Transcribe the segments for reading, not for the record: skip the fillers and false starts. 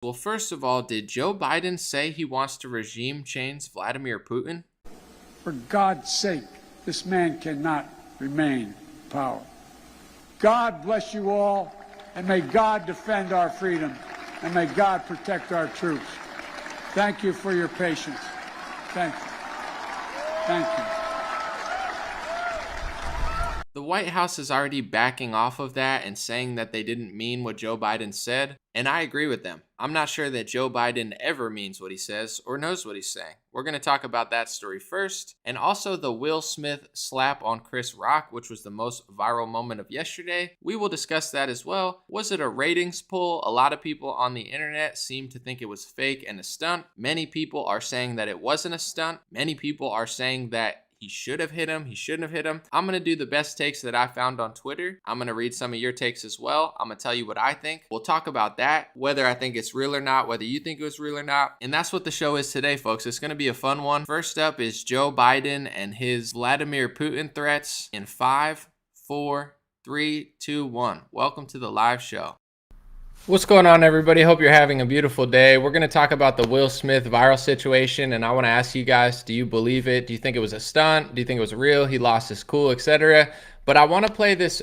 Well, first of all, did Joe Biden say he wants to regime change Vladimir Putin? For God's sake, this man cannot remain in power. God bless you all, and may God defend our freedom, and may God protect our troops. Thank you for your patience. Thank you. Thank you. The White House is already backing off of that and saying that they didn't mean what Joe Biden said, and I agree with them. I'm not sure that Joe Biden ever means what he says or knows what he's saying. We're going to talk about that story first, and also the Will Smith slap on Chris Rock, which was the most viral moment of yesterday. We will discuss that as well. Was it a ratings pull? A lot of people on the internet seem to think it was fake and a stunt. Many people are saying that it wasn't a stunt. Many people are saying that he should have hit him. He shouldn't have hit him. I'm going to do the best takes that I found on Twitter. I'm going to read some of your takes as well. I'm going to tell you what I think. We'll talk about that, whether I think it's real or not, whether you think it was real or not. And that's what the show is today, folks. It's going to be a fun one. First up is Joe Biden and his Vladimir Putin threats in 5, 4, 3, 2, 1. Welcome to the live show. What's going on, everybody? Hope you're having a beautiful day. We're going to talk about the Will Smith viral situation, and I want to ask you guys, do you believe it? Do you think it was a stunt? Do you think it was real? He lost his cool, etc.? But I want to play this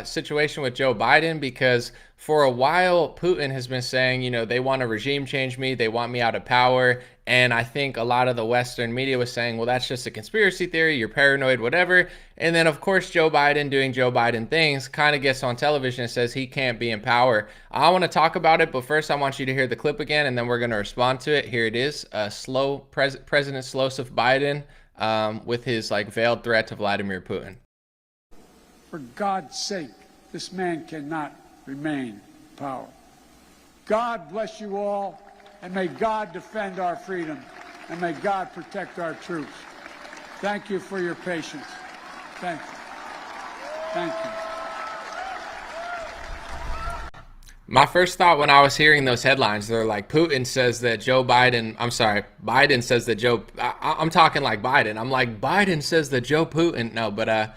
situation with Joe Biden because for a while, Putin has been saying, you know, they want to regime change me. They want me out of power. And I think a lot of the Western media was saying, well, that's just a conspiracy theory. You're paranoid, whatever. And then, of course, Joe Biden doing Joe Biden things kind of gets on television and says he can't be in power. I want to talk about it, but first I want you to hear the clip again, and then we're going to respond to it. Here it is. President Slosif Biden with his veiled threat to Vladimir Putin. For God's sake, this man cannot remain in power. God bless you all, and may God defend our freedom, and may God protect our troops. Thank you for your patience. Thank you. Thank you. My first thought when I was hearing those headlines, they're like, Putin says that Biden says that I'm talking like Biden. I'm like, Biden says that Joe Putin. No, but,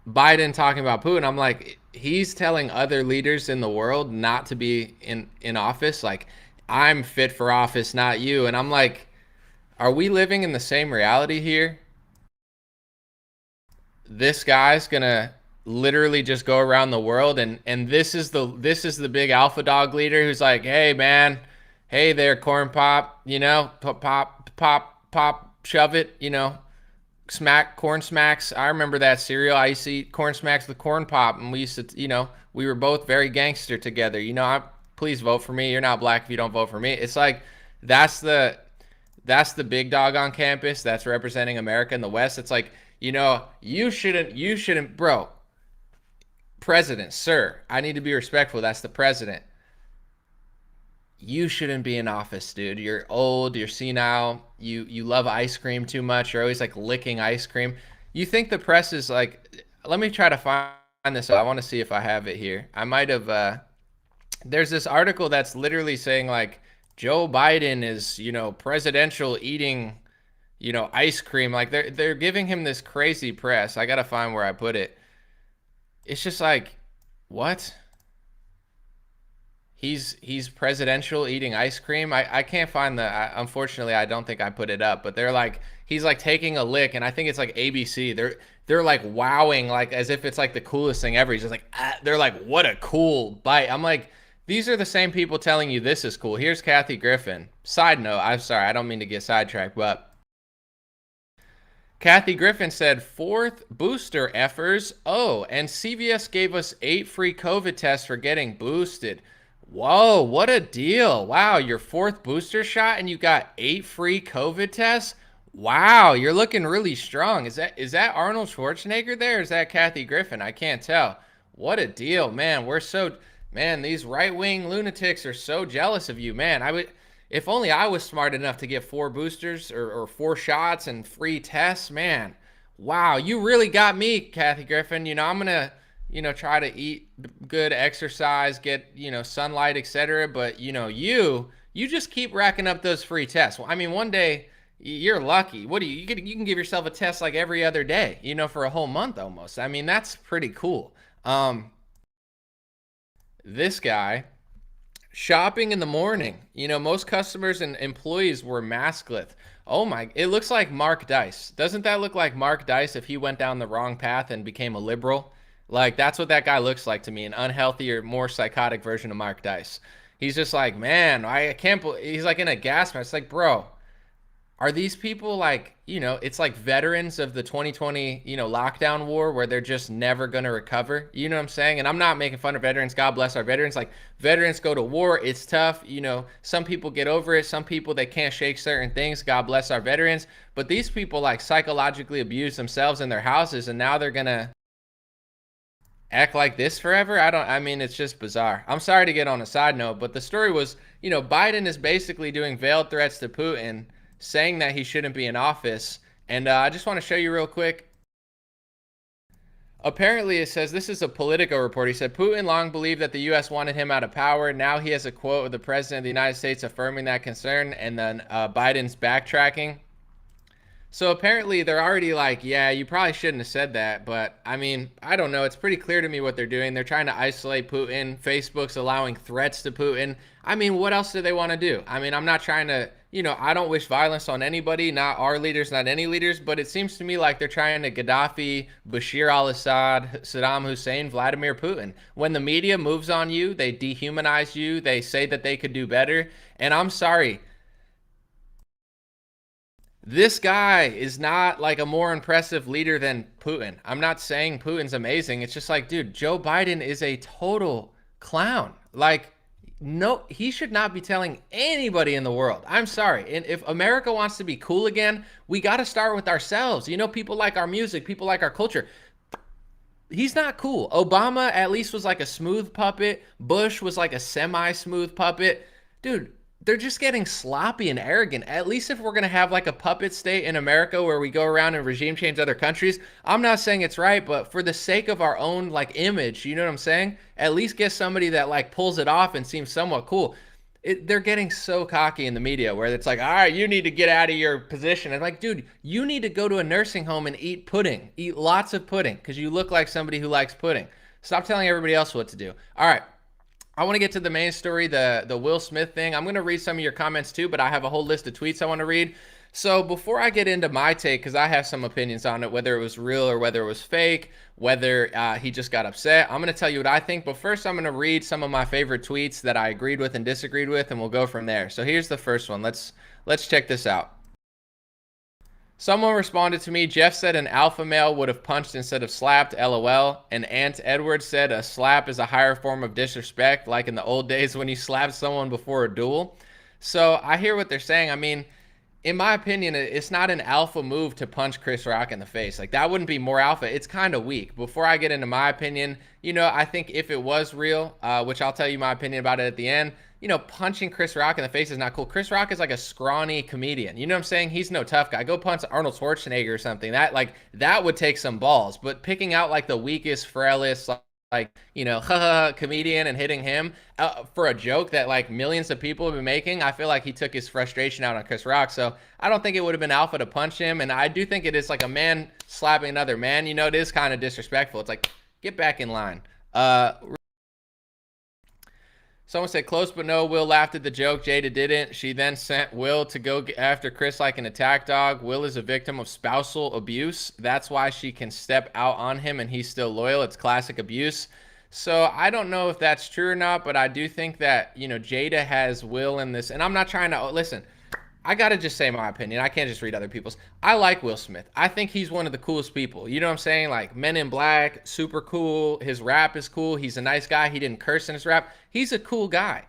Biden talking about Putin, I'm like, he's telling other leaders in the world not to be in office. Like, I'm fit for office, not you. And I'm like, are we living in the same reality here? This guy's gonna literally just go around the world and this is the big alpha dog leader who's like, hey man, hey there, corn pop, pop, shove it, smack, corn smacks. I remember that cereal. I used to eat corn smacks with corn pop, and we used to, we were both very gangster together. Please vote for me. You're not black if you don't vote for me. It's like, that's the big dog on campus that's representing America in the West. It's like, you shouldn't, bro. President, sir, I need to be respectful. That's the president. You shouldn't be in office, dude. You're old, you're senile, you love ice cream too much. You're always licking ice cream. You think the press is let me try to find this. I want to see if I have it here. I might have, there's this article that's literally saying Joe Biden is, presidential eating, ice cream. They're giving him this crazy press. I got to find where I put it. It's just what? He's presidential eating ice cream. I can't find unfortunately I don't think I put it up, but they're he's taking a lick, and I think it's ABC. They're wowing as if it's the coolest thing ever. He's just they're what a cool bite. I'm like, these are the same people telling you this is cool. Here's Kathy Griffin. Side note, I'm sorry, I don't mean to get sidetracked, but Kathy Griffin said, 4th booster effers. Oh, and CVS gave us 8 free COVID tests for getting boosted. Whoa, what a deal. Wow, your 4th booster shot and you got 8 free COVID tests? Wow, you're looking really strong. Is that Arnold Schwarzenegger there? Or is that Kathy Griffin? I can't tell. What a deal, man. Man, these right-wing lunatics are so jealous of you, man. If only I was smart enough to get 4 boosters or 4 shots and free tests, man. Wow, you really got me, Kathy Griffin. I'm going to, try to eat good, exercise, get, sunlight, etc. But, you just keep racking up those free tests. Well, I mean, one day you're lucky. What do you can give yourself a test every other day, for a whole month almost. I mean, that's pretty cool. This guy Shopping in the morning. Most customers and employees were maskless. Oh my, it looks like Mark Dice. Doesn't that look like Mark Dice if he went down the wrong path and became a liberal? Like, that's what that guy looks like to me, an unhealthier, more psychotic version of Mark Dice. He's just like, man, I can't believe, he's like in a gas mask. It's like, bro, are these people like, it's like veterans of the 2020, lockdown war where they're just never going to recover? You know what I'm saying? And I'm not making fun of veterans. God bless our veterans. Like, veterans go to war. It's tough. Some people get over it. Some people, they can't shake certain things. God bless our veterans. But these people like psychologically abuse themselves in their houses, and now they're going to act like this forever. I mean, it's just bizarre. I'm sorry to get on a side note, but the story was, Biden is basically doing veiled threats to Putin, saying that he shouldn't be in office. And I just want to show you real quick. Apparently, it says, this is a Politico report. He said, Putin long believed that the U.S. wanted him out of power. Now he has a quote of the president of the United States affirming that concern, and then Biden's backtracking. So apparently they're already like, yeah, you probably shouldn't have said that. But I mean, I don't know. It's pretty clear to me what they're doing. They're trying to isolate Putin. Facebook's allowing threats to Putin. I mean, what else do they want to do? I mean, I'm not trying to, I don't wish violence on anybody, not our leaders, not any leaders. But it seems to me like they're trying to Gaddafi, Bashir al-Assad, Saddam Hussein, Vladimir Putin. When the media moves on you, they dehumanize you. They say that they could do better. And I'm sorry. This guy is not like a more impressive leader than Putin. I'm not saying Putin's amazing. It's just like, dude, Joe Biden is a total clown. Like, no, he should not be telling anybody in the world. I'm sorry. And if America wants to be cool again, we got to start with ourselves. People like our music, people like our culture. He's not cool. Obama at least was like a smooth puppet. Bush was like a semi-smooth puppet. Dude, they're just getting sloppy and arrogant. At least if we're going to have like a puppet state in America where we go around and regime change other countries, I'm not saying it's right, but for the sake of our own like image, you know what I'm saying? At least get somebody that like pulls it off and seems somewhat cool. They're getting so cocky in the media where it's like, all right, you need to get out of your position. And like, dude, you need to go to a nursing home and eat pudding. Eat lots of pudding because you look like somebody who likes pudding. Stop telling everybody else what to do. All right. I want to get to the main story, the Will Smith thing. I'm going to read some of your comments too, but I have a whole list of tweets I want to read. So before I get into my take, because I have some opinions on it, whether it was real or whether it was fake, whether he just got upset, I'm going to tell you what I think. But first, I'm going to read some of my favorite tweets that I agreed with and disagreed with, and we'll go from there. So here's the first one. Let's check this out. Someone responded to me, Jeff said an alpha male would have punched instead of slapped, LOL. And Ant Edwards said a slap is a higher form of disrespect, like in the old days when you slapped someone before a duel. So I hear what they're saying. I mean, in my opinion, it's not an alpha move to punch Chris Rock in the face. Like, that wouldn't be more alpha. It's kind of weak. Before I get into my opinion, I think if it was real, which I'll tell you my opinion about it at the end, punching Chris Rock in the face is not cool. Chris Rock is like a scrawny comedian. You know what I'm saying? He's no tough guy. Go punch Arnold Schwarzenegger or something. That would take some balls. But picking out like the weakest, frailest, comedian and hitting him for a joke that like millions of people have been making, I feel like he took his frustration out on Chris Rock. So I don't think it would have been alpha to punch him. And I do think it is like a man slapping another man. It is kind of disrespectful. It's like, get back in line. Someone said, close but no, Will laughed at the joke. Jada didn't. She then sent Will to go after Chris like an attack dog. Will is a victim of spousal abuse. That's why she can step out on him and he's still loyal. It's classic abuse. So I don't know if that's true or not, but I do think that, Jada has Will in this. And I'm not trying to, listen, I got to just say my opinion. I can't just read other people's. I like Will Smith. I think he's one of the coolest people. You know what I'm saying? Like Men in Black, super cool. His rap is cool. He's a nice guy. He didn't curse in his rap. He's a cool guy.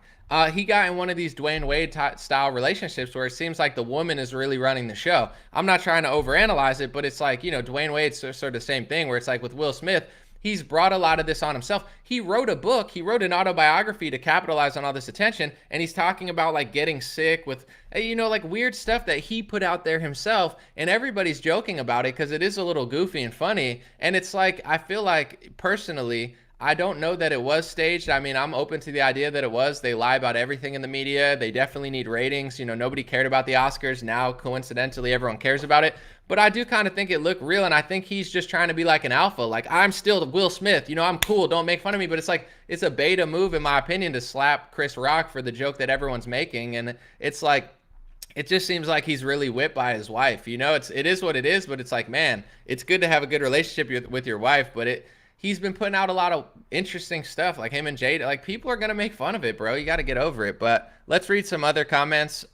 He got in one of these Dwayne Wade style relationships where it seems like the woman is really running the show. I'm not trying to overanalyze it, but it's like, Dwayne Wade's sort of the same thing where it's like with Will Smith, he's brought a lot of this on himself. He wrote a book, he wrote an autobiography to capitalize on all this attention, and he's talking about like getting sick with, like weird stuff that he put out there himself, and everybody's joking about it because it is a little goofy and funny. And it's like, I feel like personally, I don't know that it was staged. I mean, I'm open to the idea that it was. They lie about everything in the media. They definitely need ratings. Nobody cared about the Oscars. Now, coincidentally, everyone cares about it. But I do kind of think it looked real, and I think he's just trying to be like an alpha. Like, I'm still Will Smith. I'm cool. Don't make fun of me. But it's like, it's a beta move, in my opinion, to slap Chris Rock for the joke that everyone's making. And it's like, it just seems like he's really whipped by his wife. It is what it is, but it's like, man, it's good to have a good relationship with your wife, but he's been putting out a lot of interesting stuff, like him and Jade. Like, people are gonna make fun of it, bro. You got to get over it. But let's read some other comments.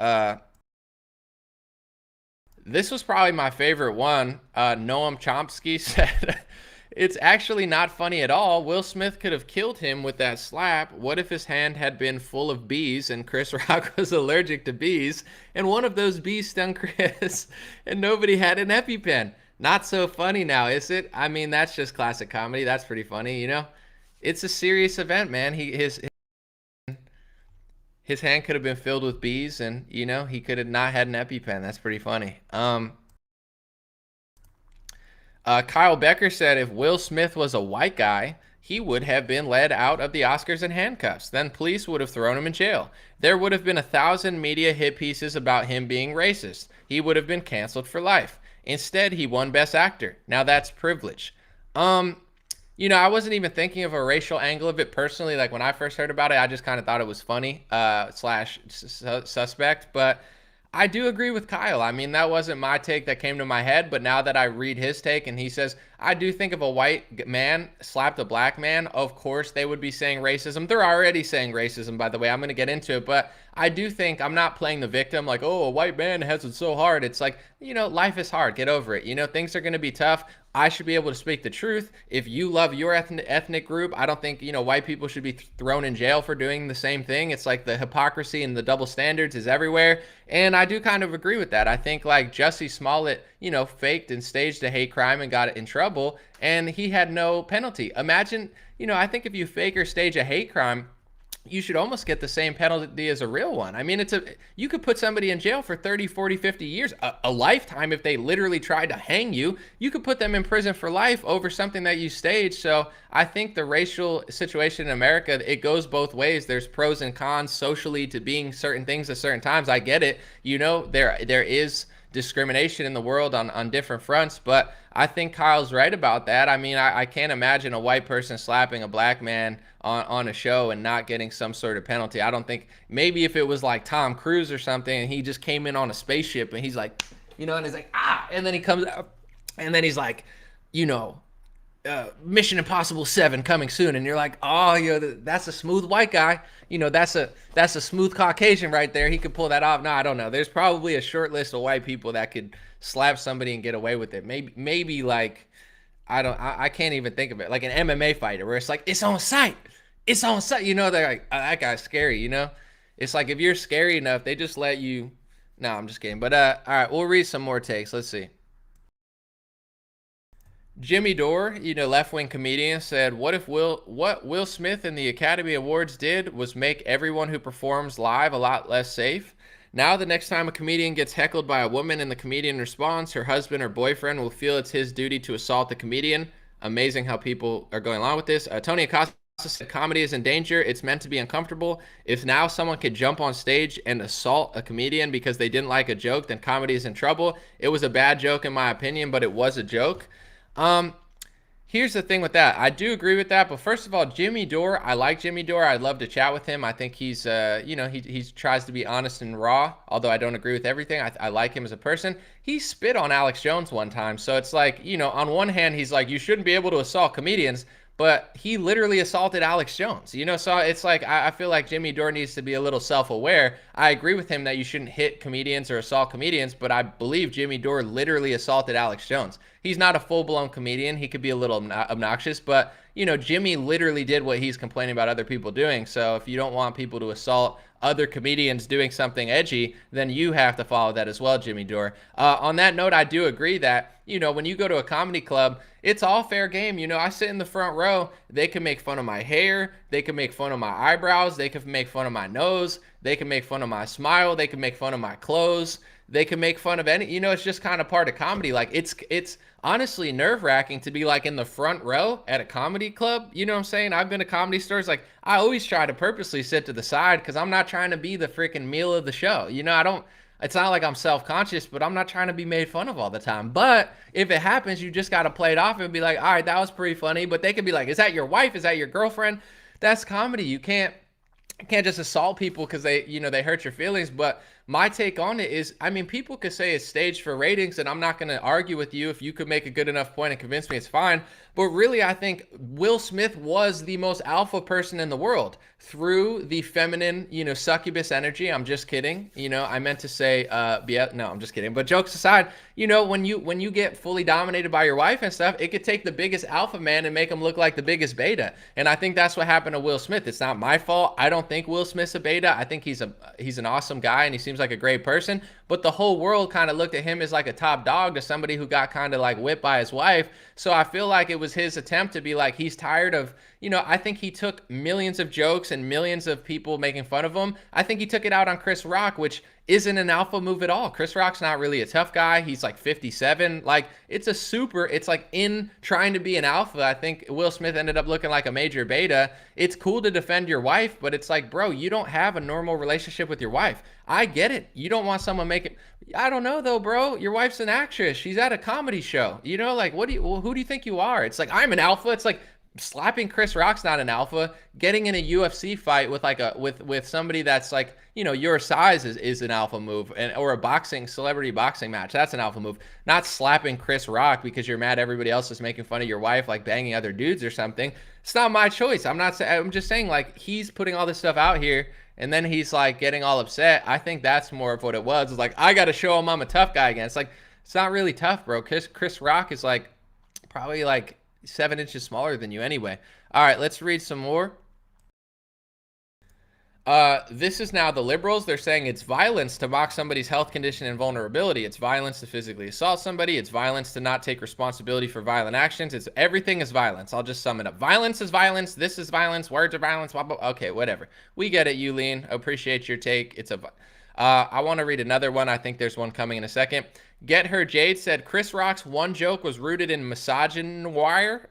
This was probably my favorite one. Noam Chomsky said, "It's actually not funny at all. Will Smith could have killed him with that slap. What if his hand had been full of bees and Chris Rock was allergic to bees, and one of those bees stung Chris, and nobody had an EpiPen? Not so funny now, is it? I mean, that's just classic comedy. That's pretty funny. It's a serious event, man. His hand could have been filled with bees, and he could have not had an EpiPen. That's pretty funny. Kyle Becker said if Will Smith was a white guy, he would have been led out of the Oscars in handcuffs. Then police would have thrown him in jail. There would have been 1,000 media hit pieces about him being racist. He would have been canceled for life. Instead, he won Best Actor. Now that's privilege." I wasn't even thinking of a racial angle of it personally. Like, when I first heard about it, I just kind of thought it was funny, slash suspect. But I do agree with Kyle. I mean, that wasn't my take that came to my head, but now that I read his take and he says, I do think if a white man slapped a black man, of course they would be saying racism. They're already saying racism, by the way. I'm going to get into it, but I do think I'm not playing the victim like, oh, a white man has it so hard. It's like, life is hard. Get over it. Things are going to be tough. I should be able to speak the truth. If you love your ethnic group, I don't think, white people should be thrown in jail for doing the same thing. It's like the hypocrisy and the double standards is everywhere. And I do kind of agree with that. I think like Jussie Smollett, faked and staged a hate crime and got in trouble, and he had no penalty. Imagine, I think if you fake or stage a hate crime, you should almost get the same penalty as a real one. I mean, you could put somebody in jail for 30, 40, 50 years, a lifetime if they literally tried to hang you. You could put them in prison for life over something that you staged. So I think the racial situation in America, it goes both ways. There's pros and cons socially to being certain things at certain times. I get it. There is discrimination in the world on different fronts, but I think Kyle's right about that. I mean, I can't imagine a white person slapping a black man on a show and not getting some sort of penalty. I don't think, maybe if it was like Tom Cruise or something and he just came in on a spaceship and he's like, and he's like, and then he comes out and then he's like, Mission Impossible 7 coming soon, and you're like, oh, that's a smooth white guy. That's a smooth Caucasian right there. He could pull that off. No, I don't know. There's probably a short list of white people that could slap somebody and get away with it. Maybe like, I can't even think of it. Like an MMA fighter where it's like, it's on sight. It's on sight. They're like, oh, that guy's scary. It's like if you're scary enough, they just let you. No, I'm just kidding. But all right, we'll read some more takes. Let's see. Jimmy Dore, left-wing comedian, said, what Will Smith and the Academy Awards did was make everyone who performs live a lot less safe. Now the next time a comedian gets heckled by a woman and the comedian responds, her husband or boyfriend will feel it's his duty to assault the comedian. Amazing how people are going along with this. Tony Acosta said, comedy is in danger. It's meant to be uncomfortable. If now someone could jump on stage and assault a comedian because they didn't like a joke, then comedy is in trouble. It was a bad joke in my opinion, but it was a joke. Here's the thing with that. I do agree with that, but first of all, Jimmy Dore, I like Jimmy Dore. I'd love to chat with him. I think he's, he tries to be honest and raw, although I don't agree with everything. I like him as a person. He spit on Alex Jones one time, so it's like, on one hand, he's like, you shouldn't be able to assault comedians, but he literally assaulted Alex Jones, so it's like, I feel like Jimmy Dore needs to be a little self-aware. I agree with him that you shouldn't hit comedians or assault comedians, but I believe Jimmy Dore literally assaulted Alex Jones. He's not a full-blown comedian. He could be a little obnoxious, but, Jimmy literally did what he's complaining about other people doing. So if you don't want people to assault other comedians doing something edgy, then you have to follow that as well, Jimmy Dore. On that note, I do agree that, when you go to a comedy club, it's all fair game. I sit in the front row. They can make fun of my hair. They can make fun of my eyebrows. They can make fun of my nose. They can make fun of my smile. They can make fun of my clothes. They can make fun of any, it's just kind of part of comedy. Like it's honestly nerve wracking to be like in the front row at a comedy club. You know what I'm saying? I've been to comedy stores. Like I always try to purposely sit to the side because I'm not trying to be the freaking meal of the show. I don't, it's not like I'm self-conscious, but I'm not trying to be made fun of all the time. But if it happens, you just got to play it off and be like, all right, that was pretty funny. But they could be like, is that your wife? Is that your girlfriend? That's comedy. You can't just assault people because they hurt your feelings. But my take on it is, I mean, people could say it's staged for ratings, and I'm not going to argue with you. If you could make a good enough point and convince me, it's fine. But really, I think Will Smith was the most alpha person in the world through the feminine, succubus energy. I'm just kidding. I meant to say, no, I'm just kidding. But jokes aside, when you get fully dominated by your wife and stuff, it could take the biggest alpha man and make him look like the biggest beta. And I think that's what happened to Will Smith. It's not my fault. I don't think Will Smith's a beta. I think he's an awesome guy and he seems like a great person. But the whole world kind of looked at him as like a top dog to somebody who got kind of like whipped by his wife. So I feel like it was his attempt to be like, he's tired of, I think he took millions of jokes and millions of people making fun of him. I think he took it out on Chris Rock, which isn't an alpha move at all. Chris Rock's not really a tough guy. He's like 57. Like it's like in trying to be an alpha. I think Will Smith ended up looking like a major beta. It's cool to defend your wife, but it's like, bro, you don't have a normal relationship with your wife. I get it. You don't want someone making, I don't know though, bro. Your wife's an actress. She's at a comedy show. Like who do you think you are? It's like, I'm an alpha. It's like, slapping Chris Rock's not an alpha. Getting in a UFC fight with like with somebody that's like, your size is an alpha move, or a celebrity boxing match. That's an alpha move. Not slapping Chris Rock because you're mad everybody else is making fun of your wife, like banging other dudes or something. It's not my choice. I'm just saying, like, he's putting all this stuff out here and then he's like getting all upset. I think that's more of what it was. It's like, I got to show him I'm a tough guy again. It's like, it's not really tough, bro. Chris Rock is like probably like 7 inches smaller than you anyway. All right, let's read some more. This is now the liberals. They're saying it's violence to mock somebody's health condition and vulnerability. It's violence to physically assault somebody. It's violence to not take responsibility for violent actions. Everything is violence. I'll just sum it up. Violence is violence. This is violence. Words are violence. Blah, blah. Okay, whatever. We get it, Yulene. Appreciate your take. I want to read another one. I think there's one coming in a second. Get Her Jade said Chris Rock's one joke was rooted in misogyny.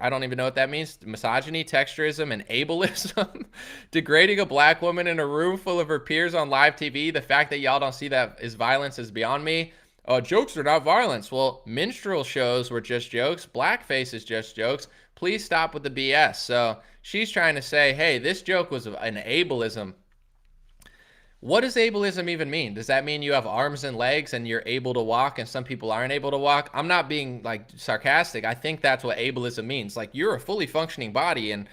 I don't even know what that means. Misogyny, texturism, and ableism. Degrading a black woman in a room full of her peers on live TV. The fact that y'all don't see that as violence is beyond me. Jokes are not violence. Well, minstrel shows were just jokes. Blackface is just jokes. Please stop with the BS. So she's trying to say, hey, this joke was an ableism. What does ableism even mean? Does that mean you have arms and legs and you're able to walk and some people aren't able to walk? I'm not being like sarcastic. I think that's what ableism means. Like, you're a fully functioning body and,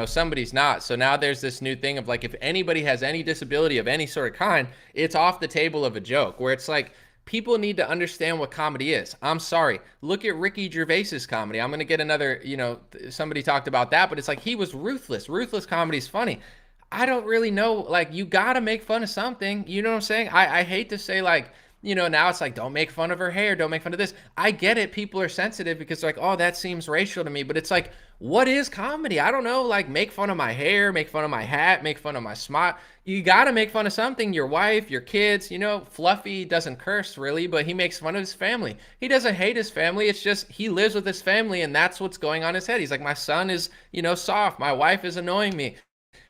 somebody's not. So now there's this new thing of like, if anybody has any disability of any sort of kind, it's off the table of a joke, where it's like, people need to understand what comedy is. I'm sorry. Look at Ricky Gervais's comedy. I'm going to get another, somebody talked about that, but it's like, he was ruthless. Ruthless comedy is funny. I don't really know, like, you gotta make fun of something, you know what I'm saying? I hate to say, like, now it's like, don't make fun of her hair, don't make fun of this. I get it, people are sensitive because they're like, oh, that seems racial to me, but it's like, what is comedy? I don't know, like, make fun of my hair, make fun of my hat, make fun of my smile. You gotta make fun of something, your wife, your kids, Fluffy doesn't curse really, but he makes fun of his family. He doesn't hate his family, it's just, he lives with his family and that's what's going on in his head. He's like, my son is, soft, my wife is annoying me.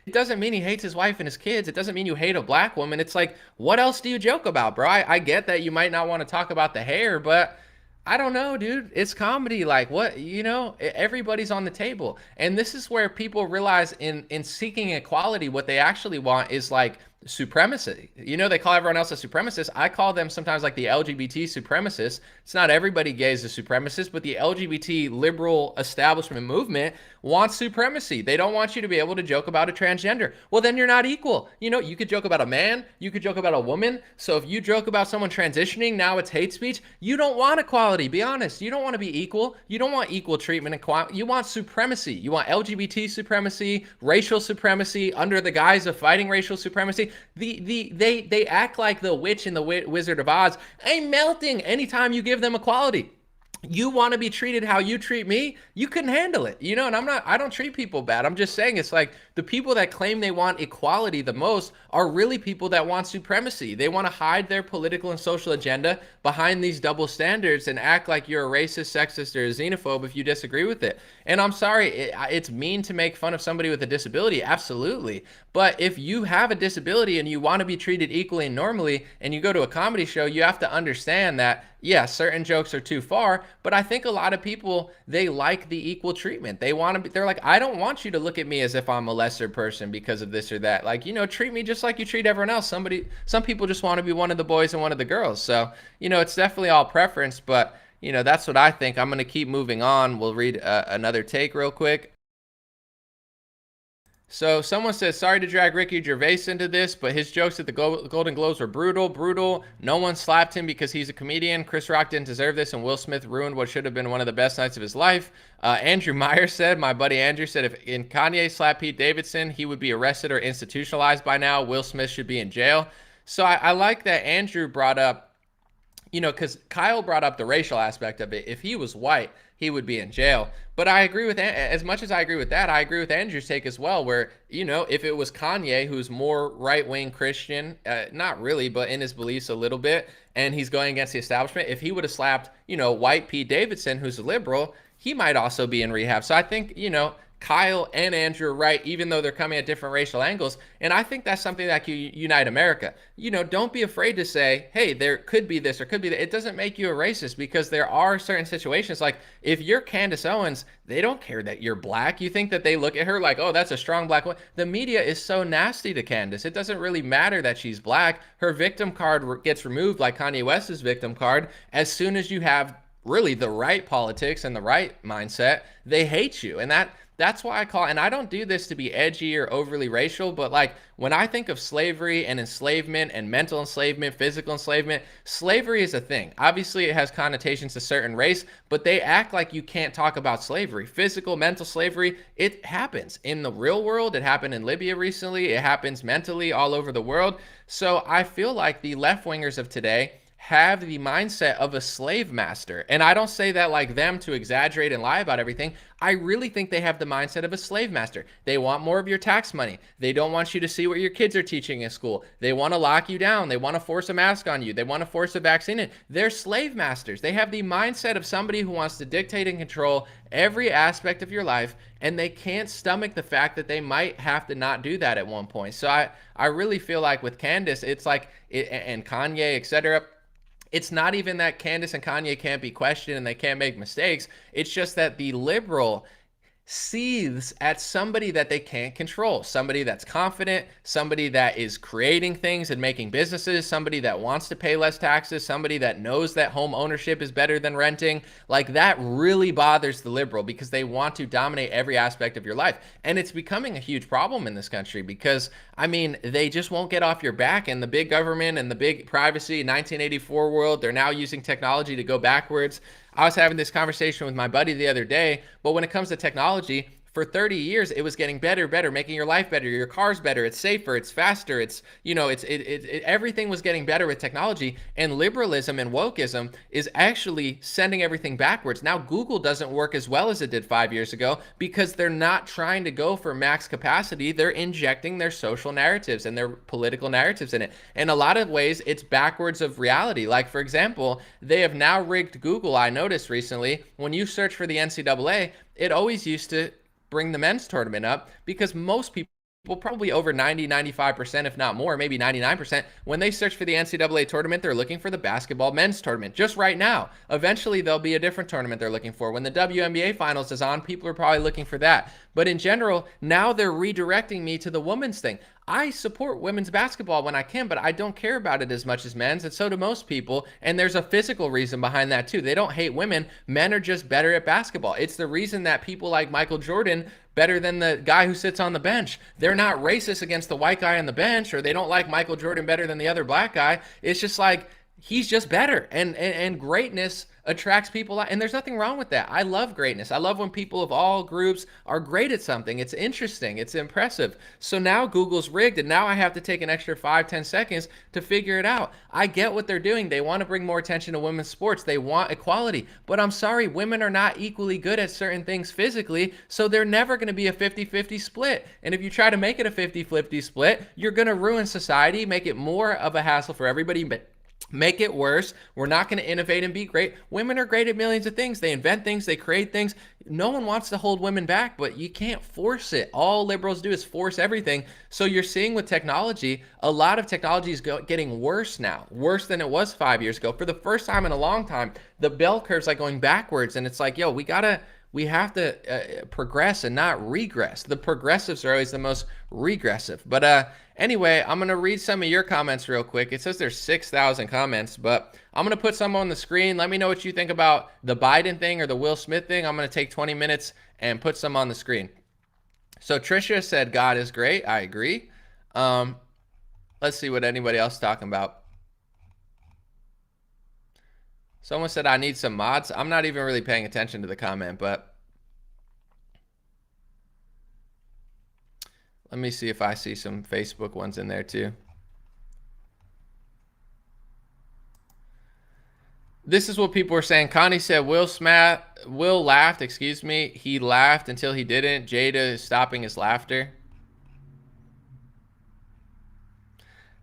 It doesn't mean he hates his wife and his kids. It doesn't mean you hate a black woman. It's like, what else do you joke about, bro? I get that you might not want to talk about the hair, but I don't know, dude. It's comedy. Like, what, everybody's on the table. And this is where people realize in seeking equality, what they actually want is like supremacy. They call everyone else a supremacist. I call them sometimes like the LGBT supremacists. It's not everybody gay is a supremacist, but the LGBT liberal establishment movement wants supremacy. They don't want you to be able to joke about a transgender. Well, then you're not equal. You could joke about a man, you could joke about a woman. So if you joke about someone transitioning, now it's hate speech. You don't want equality. Be honest. You don't want to be equal. You don't want equal treatment. You want supremacy. You want LGBT supremacy, racial supremacy under the guise of fighting racial supremacy. They act like the witch in the Wizard of Oz. I'm melting anytime you give them equality. You want to be treated how you treat me, you couldn't handle it, and I don't treat people bad. I'm just saying, it's like The people that claim they want equality the most are really people that want supremacy. They want to hide their political and social agenda behind these double standards and act like you're a racist, sexist, or a xenophobe if you disagree with it. And I'm sorry, it's mean to make fun of somebody with a disability, absolutely. But if you have a disability and you want to be treated equally and normally, and you go to a comedy show, you have to understand that, yeah, certain jokes are too far, but I think a lot of people, they like the equal treatment. They want to be, they're like, I don't want you to look at me as if I'm a lesser person because of this or that. Like, treat me just like you treat everyone else. Some people just want to be one of the boys and one of the girls. So, it's definitely all preference, but, that's what I think. I'm going to keep moving on. We'll read another take real quick. So someone says, sorry to drag Ricky Gervais into this, but his jokes at the Golden Globes were brutal. No one slapped him because he's a comedian. Chris Rock didn't deserve this, and Will Smith ruined what should have been one of the best nights of his life. Andrew Meyer said, my buddy Andrew said, if Kanye slapped Pete Davidson, he would be arrested or institutionalized by now. Will Smith should be in jail. So I like that Andrew brought up, because Kyle brought up the racial aspect of it. If he was white, he would be in jail. But I agree with, as much as I agree with that, I agree with Andrew's take as well, where, if it was Kanye, who's more right-wing Christian, not really, but in his beliefs a little bit, and he's going against the establishment, if he would have slapped, white Pete Davidson, who's a liberal, he might also be in rehab. So I think, Kyle and Andrew are right, even though they're coming at different racial angles. And I think that's something that can unite America. Don't be afraid to say, hey, there could be this or could be that. It doesn't make you a racist, because there are certain situations, like if you're Candace Owens, they don't care that you're black. You think that they look at her like, oh, that's a strong black woman. The media is so nasty to Candace. It doesn't really matter that she's black. Her victim card gets removed, like Kanye West's victim card, as soon as you have really the right politics and the right mindset. They hate you. And that's why I call, and I don't do this to be edgy or overly racial, but like when I think of slavery and enslavement and mental enslavement, physical enslavement, slavery is a thing. Obviously, it has connotations to certain race, but they act like you can't talk about slavery. Physical, mental slavery, it happens in the real world. It happened in Libya recently. It happens mentally all over the world. So I feel like the left-wingers of today have the mindset of a slave master. And I don't say that like them to exaggerate and lie about everything. I really think they have the mindset of a slave master. They want more of your tax money. They don't want you to see what your kids are teaching in school. They want to lock you down. They want to force a mask on you. They want to force a vaccine in. They're slave masters. They have the mindset of somebody who wants to dictate and control every aspect of your life, and they can't stomach the fact that they might have to not do that at one point. So I really feel like with Candace, it's like, and Kanye, etc., it's not even that Candace and Kanye can't be questioned and they can't make mistakes. It's just that the liberal seethes at somebody that they can't control, somebody that's confident, somebody that is creating things and making businesses, somebody that wants to pay less taxes, somebody that knows that home ownership is better than renting. Like, that really bothers the liberal, because they want to dominate every aspect of your life. And it's becoming a huge problem in this country because, I mean, they just won't get off your back. And the big government and the big privacy 1984 world, they're now using technology to go backwards. I was having this conversation with my buddy the other day, but when it comes to technology, for 30 years, it was getting better, making your life better, your car's better, it's safer, it's faster, it's, everything was getting better with technology, and liberalism and wokeism is actually sending everything backwards. Now, Google doesn't work as well as it did 5 years ago because they're not trying to go for max capacity. They're injecting their social narratives and their political narratives in it. In a lot of ways, it's backwards of reality. Like, for example, they have now rigged Google. I noticed recently, when you search for the NCAA, it always used to bring the men's tournament up because most people, probably over 90-95%, if not more, maybe 99%, when they search for the NCAA tournament, they're looking for the basketball men's tournament just right now. Eventually, there'll be a different tournament they're looking for. When the WNBA finals is on, people are probably looking for that. But in general, now they're redirecting me to the women's thing. I support women's basketball when I can, but I don't care about it as much as men's, and so do most people. And there's a physical reason behind that too. They don't hate women. Men are just better at basketball. It's the reason that people like Michael Jordan better than the guy who sits on the bench. They're not racist against the white guy on the bench, or they don't like Michael Jordan better than the other black guy. It's just like, He's just better, and greatness attracts people, and there's nothing wrong with that. I love greatness. I love when people of all groups are great at something. It's interesting, it's impressive. So now Google's rigged, and now I have to take an extra 5-10 seconds to figure it out. I get what they're doing. They want to bring more attention to women's sports. They want equality, but I'm sorry, women are not equally good at certain things physically, so they're never going to be a 50-50 split. And if you try to make it a 50-50 split, you're going to ruin society, make it more of a hassle for everybody, but make it worse. We're not going to innovate and be great. Women are great at millions of things. They invent things, they create things. No one wants to hold women back, but you can't force it. All liberals do is force everything. So you're seeing with technology, a lot of technology is getting worse now, worse than it was 5 years ago. For the first time in a long time, the bell curve's like going backwards, and it's like, yo, we have to progress and not regress. The progressives are always the most regressive. But anyway, I'm going to read some of your comments real quick. It says there's 6,000 comments, but I'm going to put some on the screen. Let me know what you think about the Biden thing or the Will Smith thing. I'm going to take 20 minutes and put some on the screen. So Trisha said, God is great. I agree. Let's see what anybody else is talking about. Someone said, I need some mods. I'm not even really paying attention to the comment, but let me see if I see some Facebook ones in there too. This is what people were saying. Connie said, Will laughed, excuse me. He laughed until he didn't. Jada is stopping his laughter.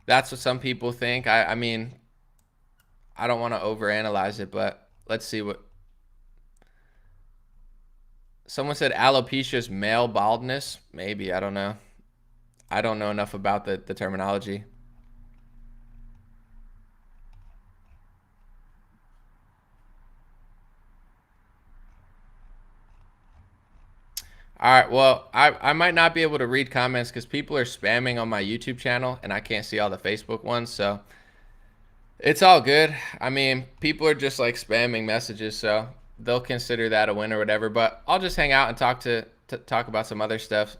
That's what some people think. I mean, I don't want to overanalyze it, but let's see what. Someone said alopecia is male baldness. Maybe, I don't know. I don't know enough about the terminology. All right, well, I might not be able to read comments because people are spamming on my YouTube channel and I can't see all the Facebook ones, so it's all good. I mean, people are just like spamming messages, so they'll consider that a win or whatever. But I'll just hang out and talk about some other stuff.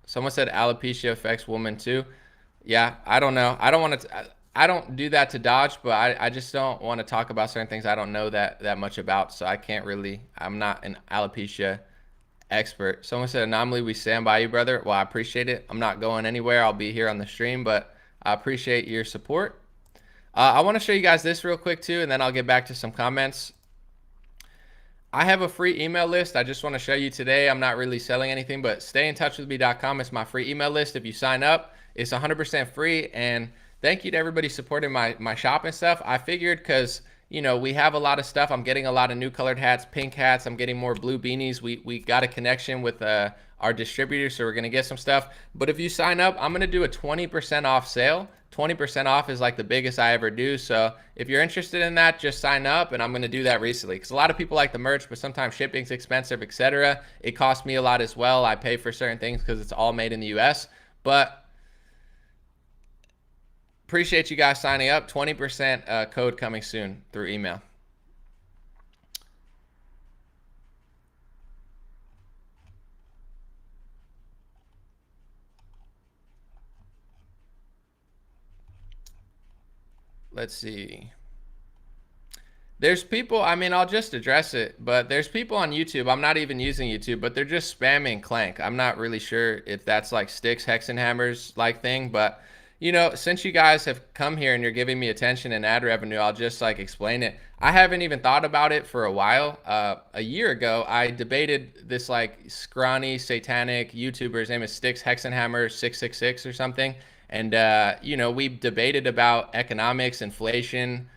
Someone said alopecia affects women too. Yeah, I don't know. I don't do that to dodge, but I just don't want to talk about certain things I don't know that much about. So I can't really. I'm not an alopecia expert. Someone said anomaly. We stand by you, brother. Well, I appreciate it. I'm not going anywhere. I'll be here on the stream, but I appreciate your support. I want to show you guys this real quick too, and then I'll get back to some comments. I have a free email list. I just want to show you today. I'm not really selling anything, but stayintouchwithme.com is my free email list. If you sign up, it's 100% free. And thank you to everybody supporting my shop and stuff. I figured because, you know, we have a lot of stuff. I'm getting a lot of new colored hats, pink hats. I'm getting more blue beanies. We got a connection with our distributor, so we're going to get some stuff. But if you sign up, I'm going to do a 20% off sale. 20% off is like the biggest I ever do. So if you're interested in that, just sign up, and I'm going to do that recently because a lot of people like the merch, but sometimes shipping's expensive, etc. It costs me a lot as well. I pay for certain things because it's all made in the US. But appreciate you guys signing up. 20% code coming soon through email. Let's see. There's people, I mean, I'll just address it, but there's people on YouTube. I'm not even using YouTube, but they're just spamming Clank. I'm not really sure if that's like Sticks, Hexenhammers like thing, but you know, since you guys have come here and you're giving me attention and ad revenue, I'll just like explain it. I haven't even thought about it for a while. A year ago, I debated this like scrawny satanic YouTuber. His name is Sticks Hexenhammer 666 or something. And, you know, we debated about economics, inflation,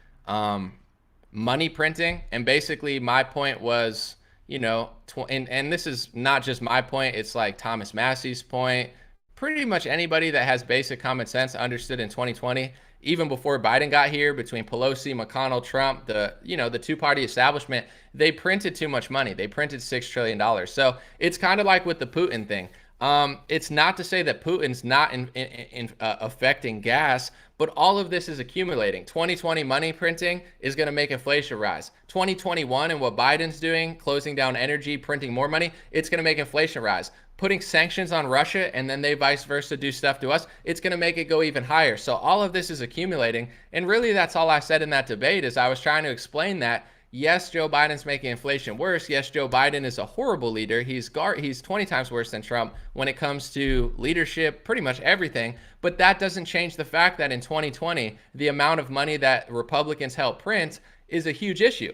money printing. And basically my point was, you know, and this is not just my point. It's like Thomas Massey's point. Pretty much anybody that has basic common sense understood in 2020, even before Biden got here, between Pelosi, McConnell, Trump, the two-party establishment, they printed too much money. They printed $6 trillion. So it's kind of like with the Putin thing. It's not to say that Putin's not affecting gas, but all of this is accumulating. 2020 money printing is going to make inflation rise. 2021 and what Biden's doing, closing down energy, printing more money, it's going to make inflation rise. putting sanctions on Russia and then they vice versa do stuff to us, it's going to make it go even higher. So all of this is accumulating. And really, that's all I said in that debate is I was trying to explain that, yes, Joe Biden's making inflation worse. Yes, Joe Biden is a horrible leader. He's 20 times worse than Trump when it comes to leadership, pretty much everything. But that doesn't change the fact that in 2020, the amount of money that Republicans help print is a huge issue.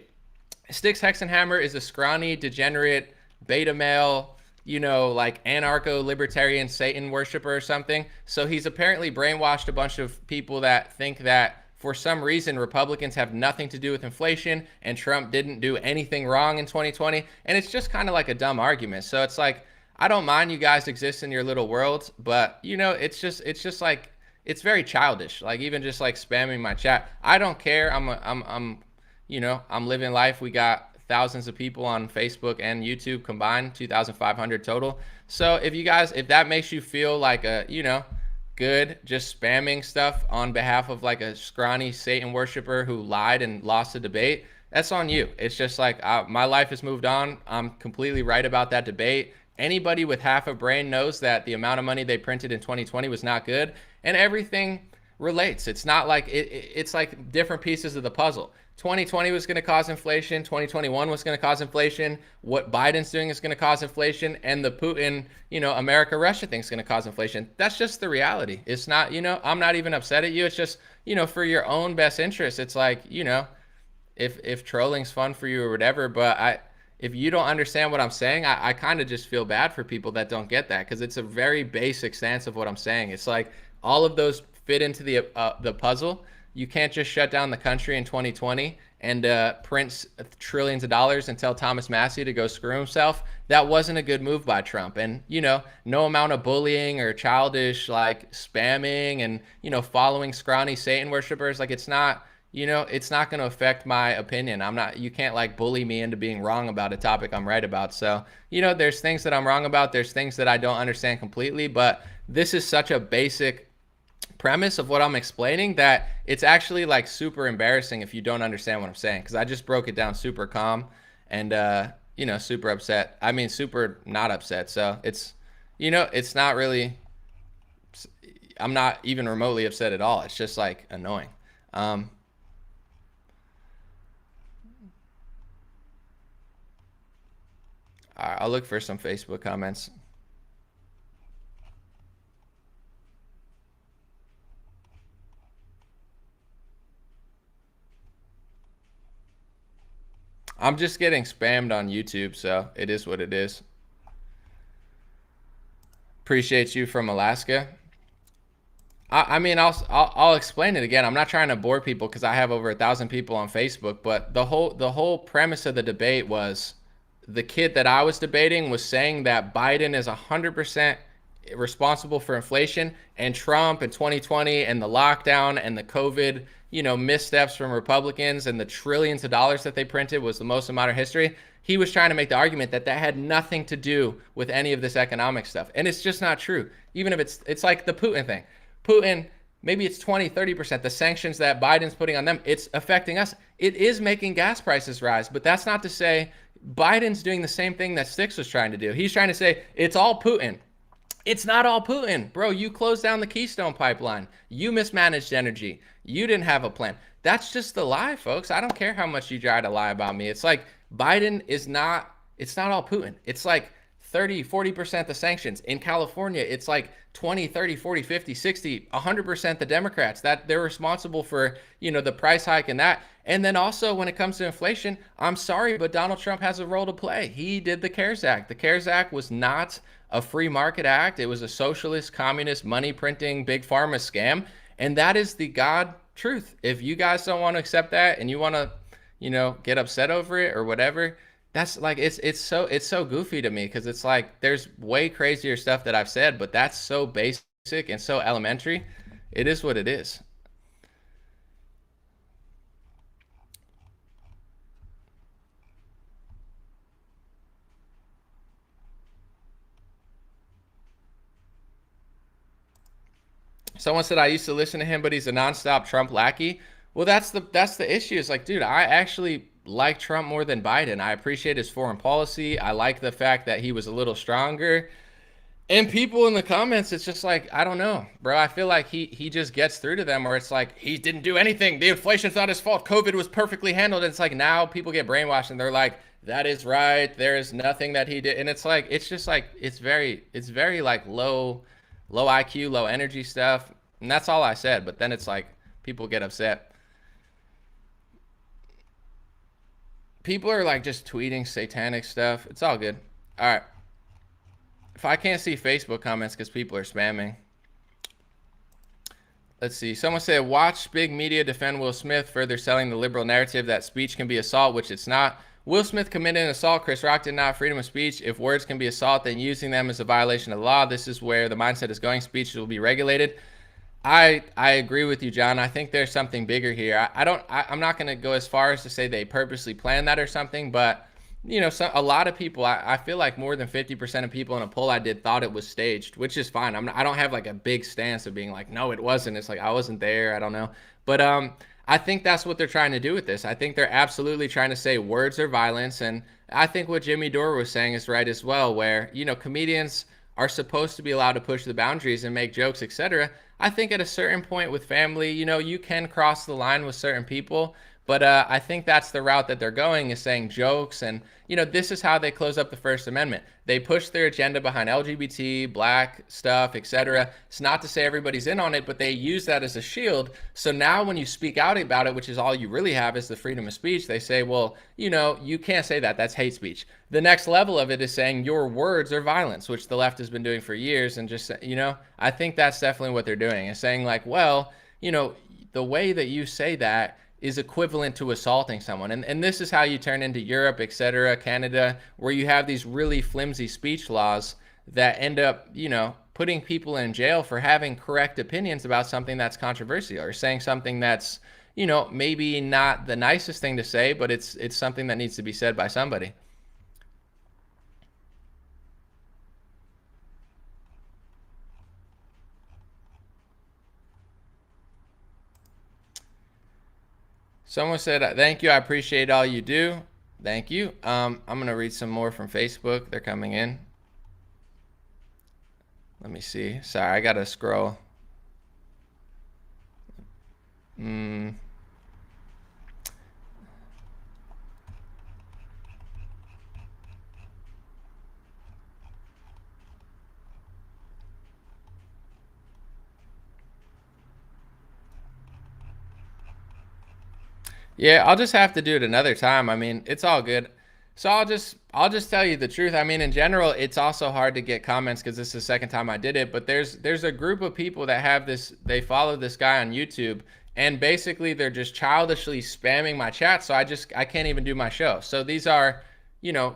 Styx Hexenhammer is a scrawny, degenerate, beta male, like anarcho-libertarian Satan worshiper or something. So he's apparently brainwashed a bunch of people that think that for some reason Republicans have nothing to do with inflation and Trump didn't do anything wrong in 2020. And it's just kind of like a dumb argument. So it's like, I don't mind you guys exist in your little world, but it's just like, it's very childish. Like even just like spamming my chat. I don't care. I'm living life. We got thousands of people on Facebook and YouTube combined, 2,500 total. So if that makes you feel like good, just spamming stuff on behalf of like a scrawny Satan worshiper who lied and lost a debate, that's on you. It's just like my life has moved on. I'm completely right about that debate. Anybody with half a brain knows that the amount of money they printed in 2020 was not good, and everything relates. It's not like it's like different pieces of the puzzle. 2020 was going to cause inflation. 2021 was going to cause inflation. What Biden's doing is going to cause inflation. And the Putin, America-Russia thing is going to cause inflation. That's just the reality. It's not, I'm not even upset at you. It's just, for your own best interest. It's like, if trolling's fun for you or whatever, but if you don't understand what I'm saying, I kind of just feel bad for people that don't get that because it's a very basic stance of what I'm saying. It's like all of those fit into the puzzle. You can't just shut down the country in 2020 and print trillions of dollars and tell Thomas Massie to go screw himself. That wasn't a good move by Trump. And, no amount of bullying or childish like spamming and, following scrawny Satan worshipers. Like it's not going to affect my opinion. You can't like bully me into being wrong about a topic I'm right about. So, there's things that I'm wrong about. There's things that I don't understand completely, but this is such a basic premise of what I'm explaining that it's actually like super embarrassing if you don't understand what I'm saying, because I just broke it down super calm and super upset. I mean super not upset. So it's it's not really, I'm not even remotely upset at all. It's just like annoying. All right, I'll look for some Facebook comments. I'm just getting spammed on YouTube, so it is what it is. Appreciate you from Alaska. I mean, I'll explain it again. I'm not trying to bore people because I have over 1,000 people on Facebook, but the whole premise of the debate was the kid that I was debating was saying that Biden is 100% responsible for inflation, and Trump in 2020 and the lockdown and the COVID, missteps from Republicans and the trillions of dollars that they printed was the most in modern history. He was trying to make the argument that had nothing to do with any of this economic stuff. And it's just not true. Even if it's like the Putin thing. Putin, maybe it's 20, 30%. The sanctions that Biden's putting on them, it's affecting us. It is making gas prices rise, but that's not to say Biden's doing the same thing that Styx was trying to do. He's trying to say it's all Putin. It's not all Putin. Bro, you closed down the Keystone Pipeline. You mismanaged energy. You didn't have a plan. That's just the lie, folks. I don't care how much you try to lie about me. It's like Biden it's not all Putin. It's like 30, 40% the sanctions. In California, it's like 20, 30, 40, 50, 60, 100% the Democrats. That they're responsible for, the price hike and that. And then also when it comes to inflation, I'm sorry, but Donald Trump has a role to play. He did the CARES Act. The CARES Act was not a free market act. It was a socialist, communist, money printing, big pharma scam. And that is the God truth. If you guys don't want to accept that and you want to, get upset over it or whatever, that's like, it's so goofy to me because it's like, there's way crazier stuff that I've said, but that's so basic and so elementary. It is what it is. Someone said I used to listen to him, but he's a nonstop Trump lackey. Well, that's the issue. It's like, dude, I actually like Trump more than Biden. I appreciate his foreign policy. I like the fact that he was a little stronger. And people in the comments, it's just like, I don't know, bro. I feel like he just gets through to them, or it's like he didn't do anything. The inflation's not his fault. COVID was perfectly handled. And it's like now people get brainwashed and they're like, that is right. There is nothing that he did. And it's like it's just like it's very like low IQ, low energy stuff. And that's all I said. But then it's like people get upset. People are like just tweeting satanic stuff. It's all good. All right. If I can't see Facebook comments because people are spamming. Let's see. Someone said, watch big media defend Will Smith, further selling the liberal narrative that speech can be assault, which it's not. Will Smith committed an assault. Chris Rock did not. Freedom of speech. If words can be assault, then using them is a violation of the law. This is where the mindset is going. Speech will be regulated. I agree with you, John. I think there's something bigger here. I'm not going to go as far as to say they purposely planned that or something, but a lot of people, I feel like more than 50% of people in a poll I did thought it was staged, which is fine. I don't have like a big stance of being like, no, it wasn't. It's like, I wasn't there. I don't know. But I think that's what they're trying to do with this. I think they're absolutely trying to say words are violence. And I think what Jimmy Dore was saying is right as well, where, comedians are supposed to be allowed to push the boundaries and make jokes, etc. I think at a certain point with family, you can cross the line with certain people, but I think that's the route that they're going, is saying jokes. And, this is how they close up the First Amendment. They push their agenda behind LGBT, black stuff, etc. It's not to say everybody's in on it, but they use that as a shield. So now when you speak out about it, which is all you really have is the freedom of speech, they say, well, you can't say that. That's hate speech. The next level of it is saying your words are violence, which the left has been doing for years. And just, I think that's definitely what they're doing, is saying like, well, the way that you say that is equivalent to assaulting someone. And this is how you turn into Europe, etc., Canada, where you have these really flimsy speech laws that end up, putting people in jail for having correct opinions about something that's controversial, or saying something that's, maybe not the nicest thing to say, but it's something that needs to be said by somebody. Someone said, thank you. I appreciate all you do. Thank you. I'm going to read some more from Facebook. They're coming in. Let me see. Sorry, I got to scroll. Yeah, I'll just have to do it another time. I mean, it's all good. So I'll just tell you the truth. I mean, in general, it's also hard to get comments because this is the second time I did it, but there's a group of people that have this, they follow this guy on YouTube, and basically they're just childishly spamming my chat, so I can't even do my show. So these are,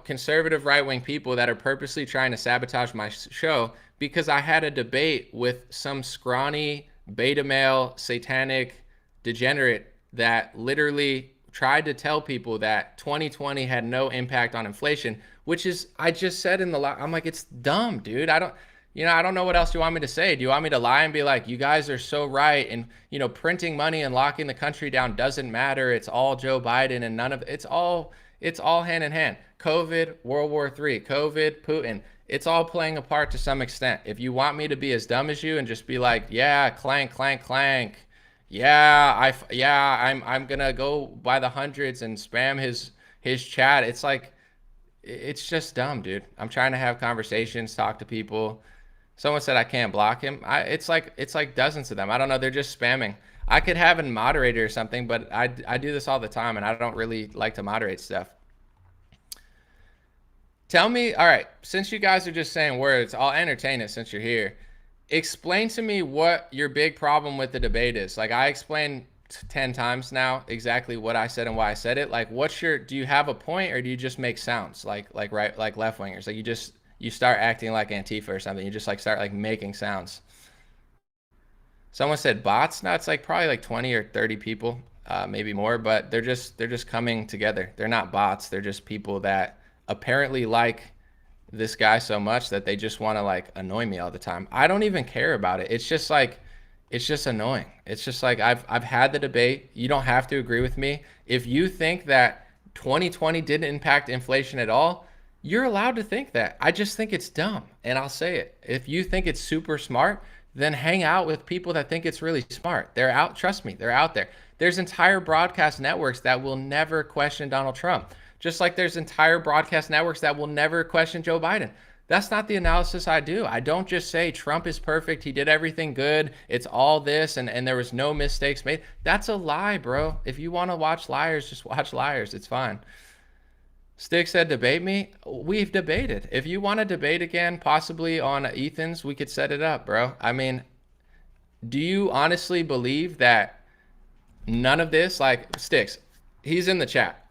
conservative right-wing people that are purposely trying to sabotage my show because I had a debate with some scrawny beta male satanic degenerate that literally tried to tell people that 2020 had no impact on inflation, which is, I just said in the I'm like, it's dumb, dude. I don't know what else you want me to say. Do you want me to lie and be like, you guys are so right, and printing money and locking the country down doesn't matter, it's all Joe Biden, and none of it's all hand in hand. COVID, World War III, COVID, Putin, it's all playing a part to some extent. If you want me to be as dumb as you and just be like, yeah, clank, clank, clank, I'm gonna go by the hundreds and spam his chat. It's like, it's just dumb, dude. I'm trying to have conversations, talk to people. Someone said I can't block him. It's like dozens of them. I don't know. They're just spamming. I could have a moderator or something, but I do this all the time, and I don't really like to moderate stuff. Tell me, all right, since you guys are just saying words, I'll entertain it since you're here. Explain to me what your big problem with the debate is. Like, I explained 10 times now exactly what I said and why I said it. Like, do you have a point, or do you just make sounds like right, like left wingers? Like, you start acting like Antifa or something. You just like start like making sounds. Someone said bots. No, it's like probably like 20 or 30 people, maybe more, but they're just coming together. They're not bots. They're just people that apparently like this guy so much that they just want to like annoy me all the time. I don't even care about it. It's just like, it's just annoying. It's just like, I've had the debate. You don't have to agree with me. If you think that 2020 didn't impact inflation at all, You're allowed to think that. I just think it's dumb, and I'll say it. If you think it's super smart, then hang out with people that think it's really smart. They're out, trust me, they're out there. There's entire broadcast networks that will never question Donald Trump, just like there's entire broadcast networks that will never question Joe Biden. That's not the analysis I do. I don't just say Trump is perfect, he did everything good, it's all this, and there was no mistakes made. That's a lie, bro. If you want to watch liars, just watch liars. It's fine. Stick said, debate me. We've debated. If you want to debate again, possibly on Ethan's, we could set it up, bro. I mean, do you honestly believe that none of this, like Sticks, he's in the chat.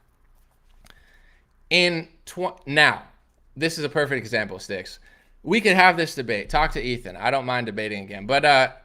Now, this is a perfect example, Sticks. We could have this debate. Talk to Ethan. I don't mind debating again. But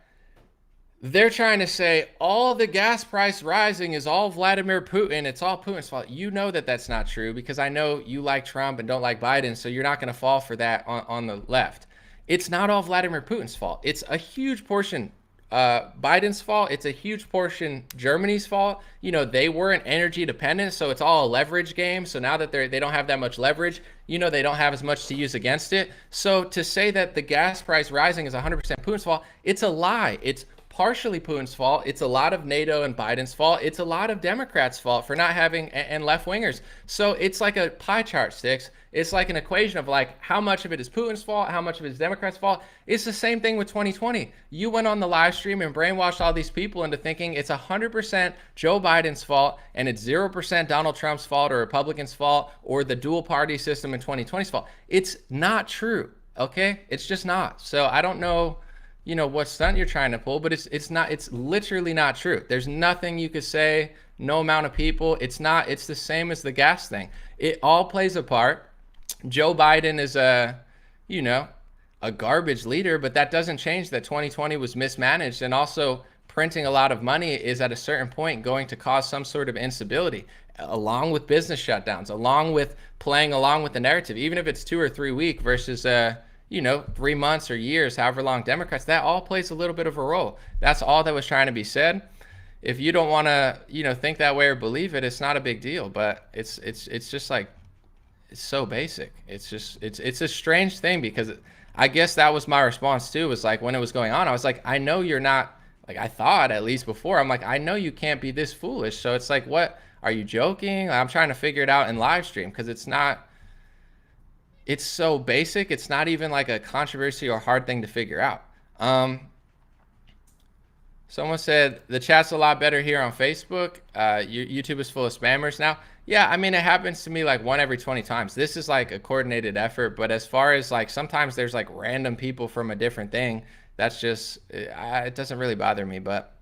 they're trying to say all the gas price rising is all Vladimir Putin. It's all Putin's fault. You know that that's not true because I know you like Trump and don't like Biden, so you're not going to fall for that on the left. It's not all Vladimir Putin's fault. It's a huge portion Biden's fault. It's a huge portion Germany's fault. You know, they weren't energy dependent, so it's all a leverage game. So now that they don't have that much leverage, you know, they don't have as much to use against it. So to say that the gas price rising is 100% Putin's fault, it's a lie. It's partially Putin's fault. It's a lot of NATO and Biden's fault. It's a lot of Democrats' fault for not having, and left wingers. So it's like a pie chart, Sticks. It's like an equation of like how much of it is Putin's fault, how much of it is Democrats' fault. It's the same thing with 2020. You went on the live stream and brainwashed all these people into thinking it's 100% Joe Biden's fault and it's 0% Donald Trump's fault or Republicans' fault or the dual party system in 2020's fault. It's not true, okay? It's just not. So I don't know, you know, what stunt you're trying to pull, but it's not, it's literally not true. There's nothing you could say, no amount of people. It's the same as the gas thing. It all plays a part. Joe Biden is a garbage leader, but that doesn't change that 2020 was mismanaged, and also printing a lot of money is at a certain point going to cause some sort of instability, along with business shutdowns, along with playing along with the narrative, even if it's 2 or 3 weeks versus 3 months or years, however long Democrats, that all plays a little bit of a role. That's all that was trying to be said. If you don't want to, think that way or believe it, it's not a big deal, but it's just like, it's so basic. It's a strange thing because I guess that was my response too, was like when it was going on, I was like, I know you're not, like I thought at least before, I'm like, I know you can't be this foolish. So it's like, what, are you joking? I'm trying to figure it out in live stream because it's so basic. It's not even like a controversy or hard thing to figure out. Someone said the chat's a lot better here on Facebook. YouTube is full of spammers now. Yeah, I mean, it happens to me like 1 every 20 times. This is like a coordinated effort, but as far as like sometimes there's like random people from a different thing, that's just, it doesn't really bother me. But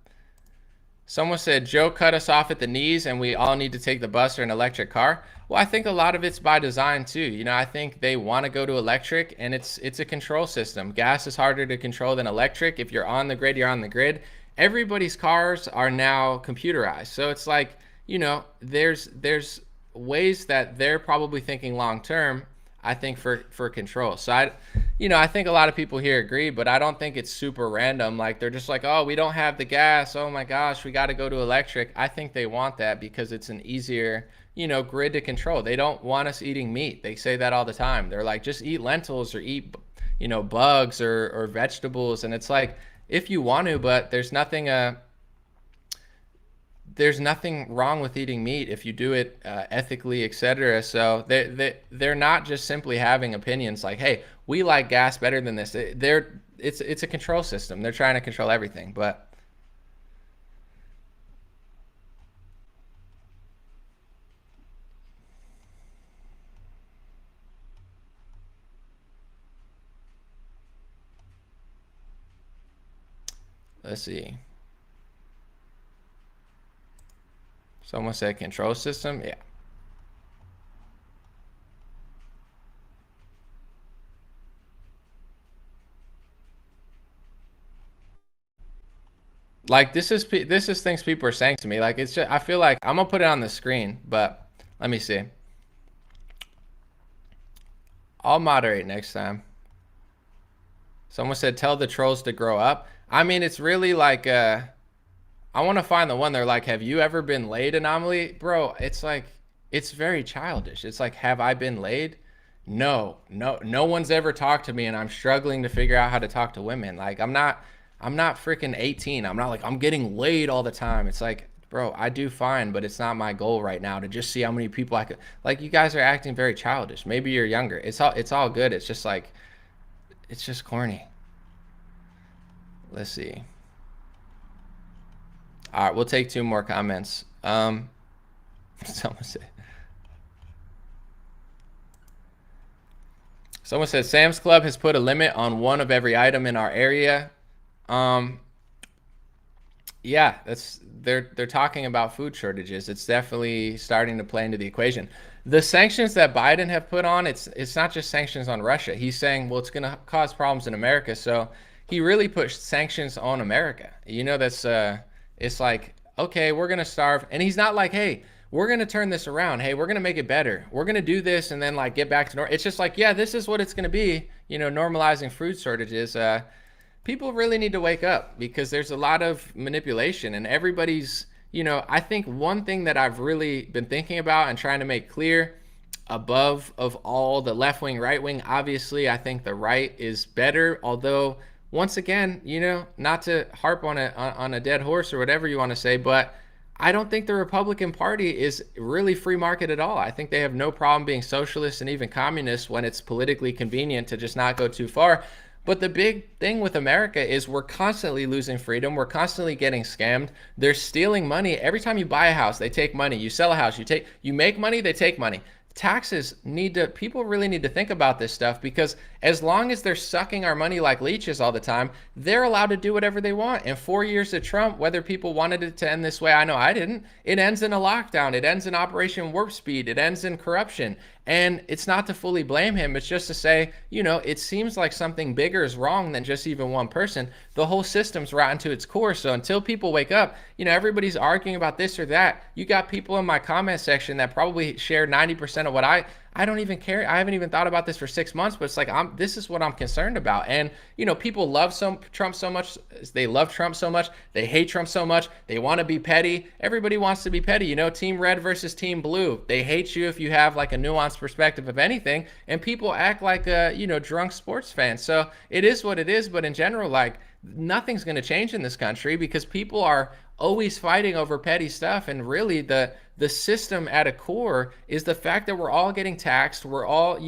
someone said Joe cut us off at the knees and we all need to take the bus or an electric car. Well, I think a lot of it's by design too. I think they want to go to electric, and it's a control system. Gas is harder to control than electric. If you're on the grid, you're on the grid. Everybody's cars are now computerized. So it's like, there's ways that they're probably thinking long term, I think, for control. So I think a lot of people here agree, but I don't think it's super random. Like they're just like, oh, we don't have the gas. Oh my gosh, we got to go to electric. I think they want that because it's an easier, grid to control. They don't want us eating meat. They say that all the time. They're like, just eat lentils or eat, bugs or vegetables. And it's like, if you want to, but there's nothing wrong with eating meat if you do it ethically, etc. So they're not just simply having opinions like, hey, we like gas better than this. It's a control system. They're trying to control everything. But let's see. Someone said control system. Yeah. Like this is things people are saying to me. Like it's just, I feel like I'm gonna put it on the screen, but let me see. I'll moderate next time. Someone said tell the trolls to grow up. I mean, it's really like I want to find the one they're like, have you ever been laid anomaly? Bro, it's like, it's very childish. It's like, have I been laid? No one's ever talked to me, and I'm struggling to figure out how to talk to women. Like, I'm not freaking 18. I'm not like I'm getting laid all the time. It's like, bro, I do fine, but it's not my goal right now to just see how many people I could. Like, you guys are acting very childish. Maybe you're younger. It's all good. It's just like, it's just corny. Let's see. All right, we'll take two more comments. Someone said. Someone said Sam's Club has put a limit on one of every item in our area. Um, yeah, they're talking about food shortages. It's definitely starting to play into the equation. The sanctions that Biden have put on, it's not just sanctions on Russia. He's saying, well, it's going to cause problems in America. So he really pushed sanctions on America. That's it's like, okay, we're going to starve, and he's not like, hey, we're going to turn this around. Hey, we're going to make it better. We're going to do this and then like get back to normal. It's just like, yeah, this is what it's going to be, normalizing food shortages. People really need to wake up because there's a lot of manipulation and everybody's, I think one thing that I've really been thinking about and trying to make clear above of all the left wing, right wing, obviously, I think the right is better. Although, once again, not to harp on a dead horse or whatever you want to say, but I don't think the Republican Party is really free market at all. I think they have no problem being socialist and even communist when it's politically convenient to just not go too far. But the big thing with America is we're constantly losing freedom. We're constantly getting scammed. They're stealing money. Every time you buy a house, they take money. You sell a house, you make money, they take money. People really need to think about this stuff, because as long as they're sucking our money like leeches all the time, they're allowed to do whatever they want. In 4 years of Trump, whether people wanted it to end this way, I know I didn't, it ends in a lockdown. It ends in Operation Warp Speed. It ends in corruption. And it's not to fully blame him. It's just to say, it seems like something bigger is wrong than just even one person. The whole system's rotten to its core. So until people wake up, everybody's arguing about this or that. You got people in my comment section that probably share 90% of what I don't even care. I haven't even thought about this for 6 months, but it's like, this is what I'm concerned about. And, people love Trump so much. They love Trump so much. They hate Trump so much. They want to be petty. Everybody wants to be petty, team red versus team blue. They hate you if you have like a nuanced perspective of anything. And people act like, drunk sports fans. So it is what it is. But in general, like, nothing's going to change in this country because people are always fighting over petty stuff. And really the system at a core is the fact that we're all getting taxed. We're all,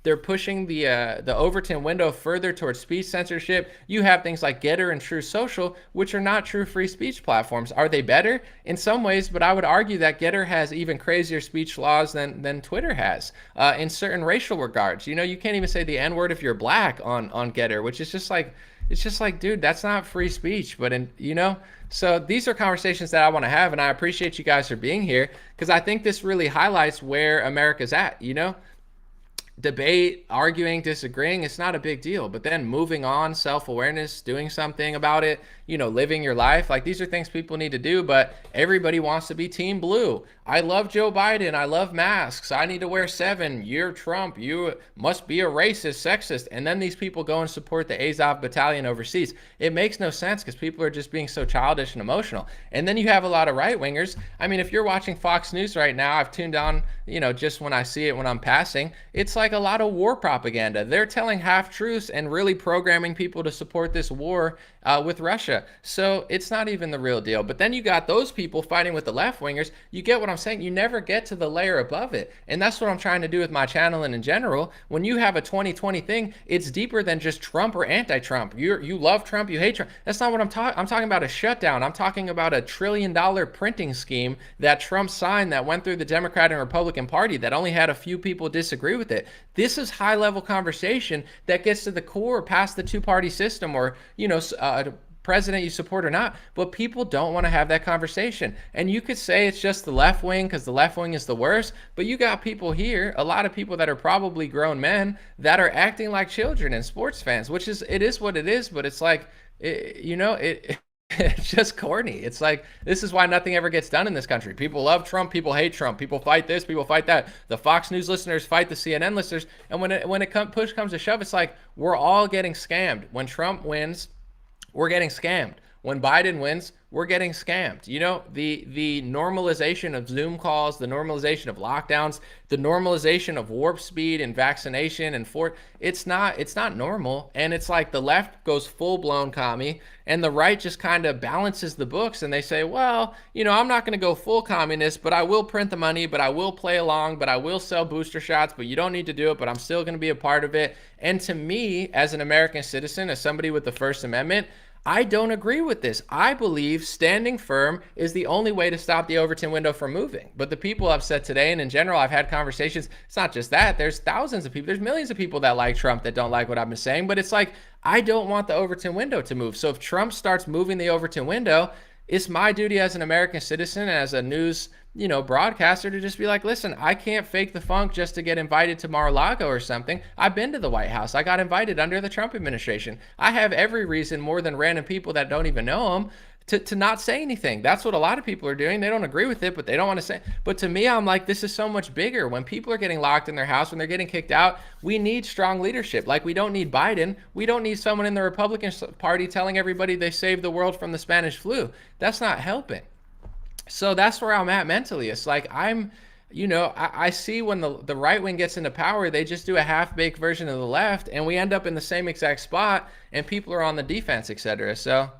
they're pushing the Overton window further towards speech censorship. You have things like Getter and True Social, which are not true free speech platforms. Are they better? In some ways, but I would argue that Getter has even crazier speech laws than Twitter has in certain racial regards. You can't even say the N-word if you're black on Getter, which is just like, it's just like, dude, that's not free speech. But so these are conversations that I want to have, and I appreciate you guys for being here, because I think this really highlights where America's at. Debate, arguing, disagreeing, it's not a big deal. But then moving on, self-awareness, doing something about it, living your life. Like, these are things people need to do, but everybody wants to be team blue. I love Joe Biden. I love masks. I need to wear 7. You're Trump. You must be a racist, sexist. And then these people go and support the Azov battalion overseas. It makes no sense because people are just being so childish and emotional. And then you have a lot of right-wingers. I mean, if you're watching Fox News right now, I've tuned on, just when I see it when I'm passing, it's like a lot of war propaganda. They're telling half-truths and really programming people to support this war with Russia. So it's not even the real deal. But then you got those people fighting with the left-wingers. You get what I'm saying? You never get to the layer above it. And that's what I'm trying to do with my channel and in general. When you have a 2020 thing, it's deeper than just Trump or anti-Trump. You love Trump, you hate Trump. That's not what I'm talking. I'm talking about a shutdown. I'm talking about a $1 trillion printing scheme that Trump signed that went through the Democrat and Republican Party that only had a few people disagree with it. This is high-level conversation that gets to the core past the two-party system or, president you support or not, but people don't want to have that conversation. And you could say it's just the left wing because the left wing is the worst, but you got people here, a lot of people that are probably grown men that are acting like children and sports fans, which is, it is what it is, but it's like, it's just corny. It's like, this is why nothing ever gets done in this country. People love Trump, people hate Trump, people fight this, people fight that. The Fox News listeners fight the CNN listeners, and when push comes to shove, it's like we're all getting scammed. When Trump wins, we're getting scammed. when Biden wins, we're getting scammed. You know, the normalization of Zoom calls, the normalization of lockdowns, the normalization of warp speed and vaccination and it's not normal. And it's like the left goes full blown commie and the right just kind of balances the books and they say, well, you know, I'm not going to go full communist, but I will print the money, but I will play along, but I will sell booster shots, but you don't need to do it, but I'm still going to be a part of it. And to me, as an American citizen, as somebody with the First Amendment, I don't agree with this. I believe standing firm is the only way to stop the Overton window from moving. But the people I've said today, and in general, I've had conversations, it's not just that. There's thousands of people, there's millions of people that like Trump that don't like what I've been saying. But it's like, I don't want the Overton window to move. So if Trump starts moving the Overton window, it's my duty as an American citizen and as a news, broadcaster to just be like, listen, I can't fake the funk just to get invited to Mar-a-Lago or something. I've been to the White House. I got invited under the Trump administration. I have every reason, more than random people that don't even know him, to not say anything. That's what a lot of people are doing. They don't agree with it, but they don't want to say. But to me, I'm like, this is so much bigger. When people are getting locked in their house, when they're getting kicked out, we need strong leadership. Like, we don't need Biden. We don't need someone in the Republican Party telling everybody they saved the world from the Spanish flu. That's not helping. So that's where I'm at mentally. It's like I see when the right wing gets into power, they just do a half-baked version of the left, and we end up in the same exact spot, and people are on the defense, etc. So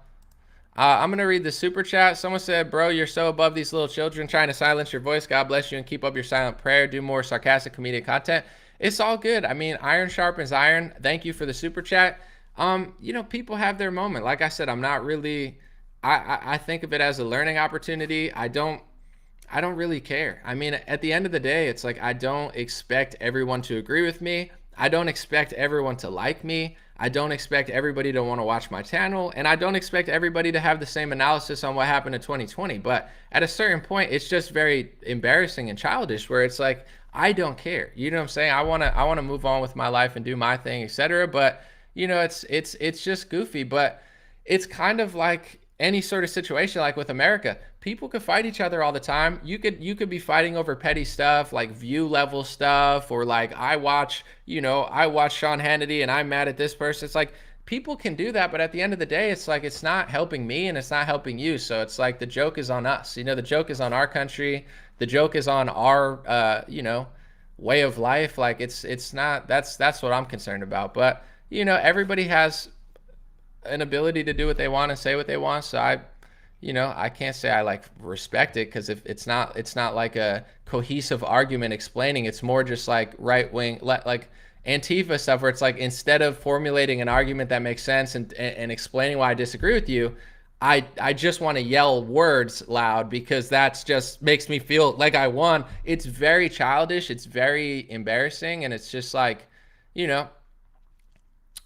I'm going to read the super chat. Someone said, bro, you're so above these little children trying to silence your voice. God bless you and keep up your silent prayer. Do more sarcastic comedic content. It's all good. I mean, iron sharpens iron. Thank you for the super chat. People have their moment. Like I said, I'm not really... I think of it as a learning opportunity. I don't really care. I mean, at the end of the day, it's like, I don't expect everyone to agree with me. I don't expect everyone to like me. I don't expect everybody to want to watch my channel. And I don't expect everybody to have the same analysis on what happened in 2020. But at a certain point, it's just very embarrassing and childish where it's like, I don't care. You know what I'm saying? I want to move on with my life and do my thing, etc. But, it's just goofy. But it's kind of like any sort of situation, like with America, people could fight each other all the time. You could be fighting over petty stuff, like view level stuff, or like I watch Sean Hannity and I'm mad at this person. It's like, people can do that, but at the end of the day, it's like, it's not helping me and it's not helping you. So it's like, the joke is on us. The joke is on our country. The joke is on our way of life. Like, it's not, that's what I'm concerned about. But everybody has an ability to do what they want and say what they want. So I can't say I like respect it, because if it's not like a cohesive argument explaining. It's more just like right wing, like Antifa stuff, where it's like, instead of formulating an argument that makes sense and explaining why I disagree with you, I just want to yell words loud because that's just makes me feel like I won. It's very childish. It's very embarrassing, and it's just like,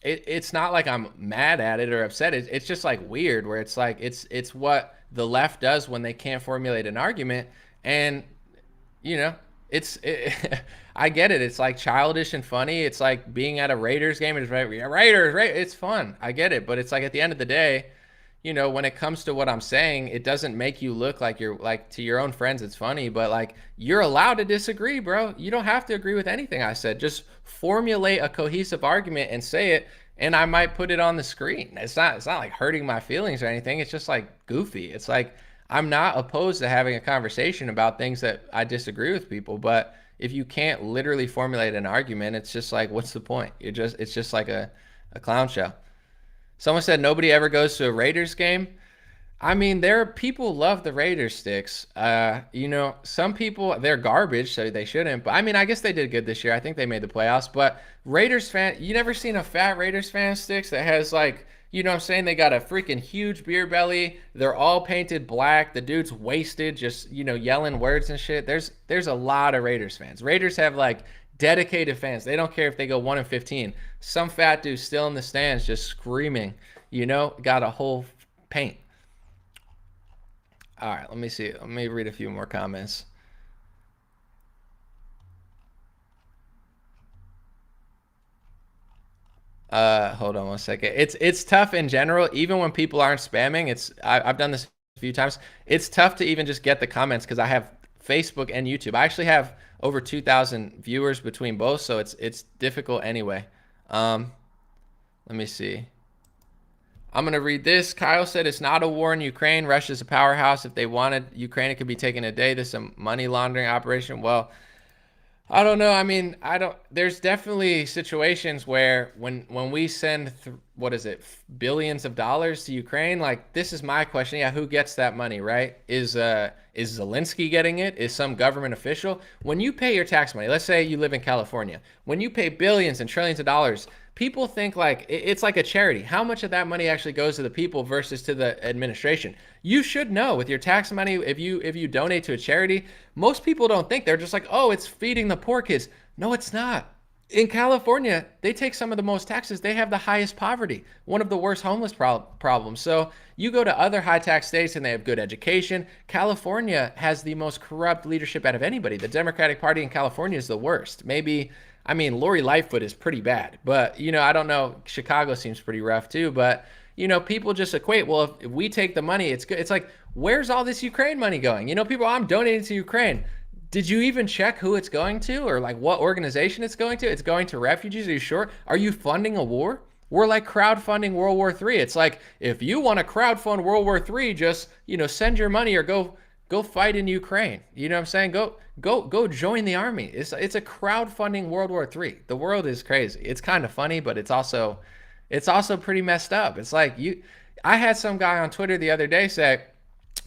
it's not like I'm mad at it or upset. It's just like weird, where it's like, it's what the left does when they can't formulate an argument. And, I get it. It's like childish and funny. It's like being at a Raiders game. It's Raiders, right? It's fun. I get it. But it's like, at the end of the day, when it comes to what I'm saying, it doesn't make you look like you're like, to your own friends, it's funny, but like, you're allowed to disagree, bro. You don't have to agree with anything I said. Just formulate a cohesive argument and say it, and I might put it on the screen. It's not like hurting my feelings or anything. It's just like goofy. It's like, I'm not opposed to having a conversation about things that I disagree with people, but if you can't literally formulate an argument, it's just like, what's the point? It's just like a clown show. Someone said nobody ever goes to a Raiders game. I mean, people love the Raiders sticks. Some people, they're garbage, so they shouldn't. But I mean, I guess they did good this year. I think they made the playoffs. But Raiders fan, you never seen a fat Raiders fan sticks that has like, what I'm saying? They got a freaking huge beer belly. They're all painted black. The dude's wasted, just, yelling words and shit. There's a lot of Raiders fans. Raiders have like dedicated fans. They don't care if they go 1-15. Some fat dude still in the stands just screaming, got a whole paint. All right, let me see. Let me read a few more comments. Hold on one second. It's tough in general, even when people aren't spamming. I've done this a few times. It's tough to even just get the comments because I have Facebook and YouTube. I actually have over 2,000 viewers between both, so it's difficult anyway. Let me see. I'm going to read this. Kyle said it's not a war in Ukraine. Russia's a powerhouse. If they wanted Ukraine, it could be taken a day. This is a money laundering operation. Well, I don't know. I mean, I don't. There's definitely situations where when we send what is it, billions of dollars to Ukraine, like this is my question. Yeah, who gets that money, right? Is Zelensky getting it? Is some government official? When you pay your tax money, let's say you live in California, when you pay billions and trillions of dollars, people think like it's like a charity. How much of that money actually goes to the people versus to the administration? You should know with your tax money, if you donate to a charity, most people don't think, they're just like, oh, it's feeding the poor kids. No, it's not. In California, they take some of the most taxes. They have the highest poverty, one of the worst homeless problems. So you go to other high tax states and they have good education. California has the most corrupt leadership out of anybody. The Democratic Party in California is the worst. Maybe, I mean, Lori Lightfoot is pretty bad, but I don't know. Chicago seems pretty rough too, but people just equate, well, if we take the money, it's good. It's like, where's all this Ukraine money going? People, I'm donating to Ukraine. Did you even check who it's going to, or like what organization it's going to? It's going to refugees. Are you sure? Are you funding a war? We're like crowdfunding World War III. It's like, if you want to crowdfund World War III, just, send your money or go fight in Ukraine. You know what I'm saying? Go join the army. It's a crowdfunding World War III. The world is crazy. It's kind of funny, but it's also pretty messed up. It's like I had some guy on Twitter the other day say,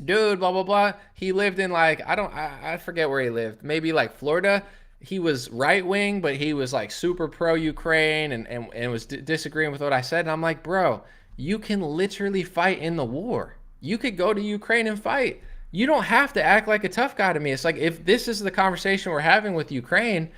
dude, blah blah blah. He lived in like I forget where he lived. Maybe like Florida. He was right wing, but he was like super pro Ukraine and was disagreeing with what I said. And I'm like, bro, you can literally fight in the war. You could go to Ukraine and fight. You don't have to act like a tough guy to me. It's like, if this is the conversation we're having with Ukraine,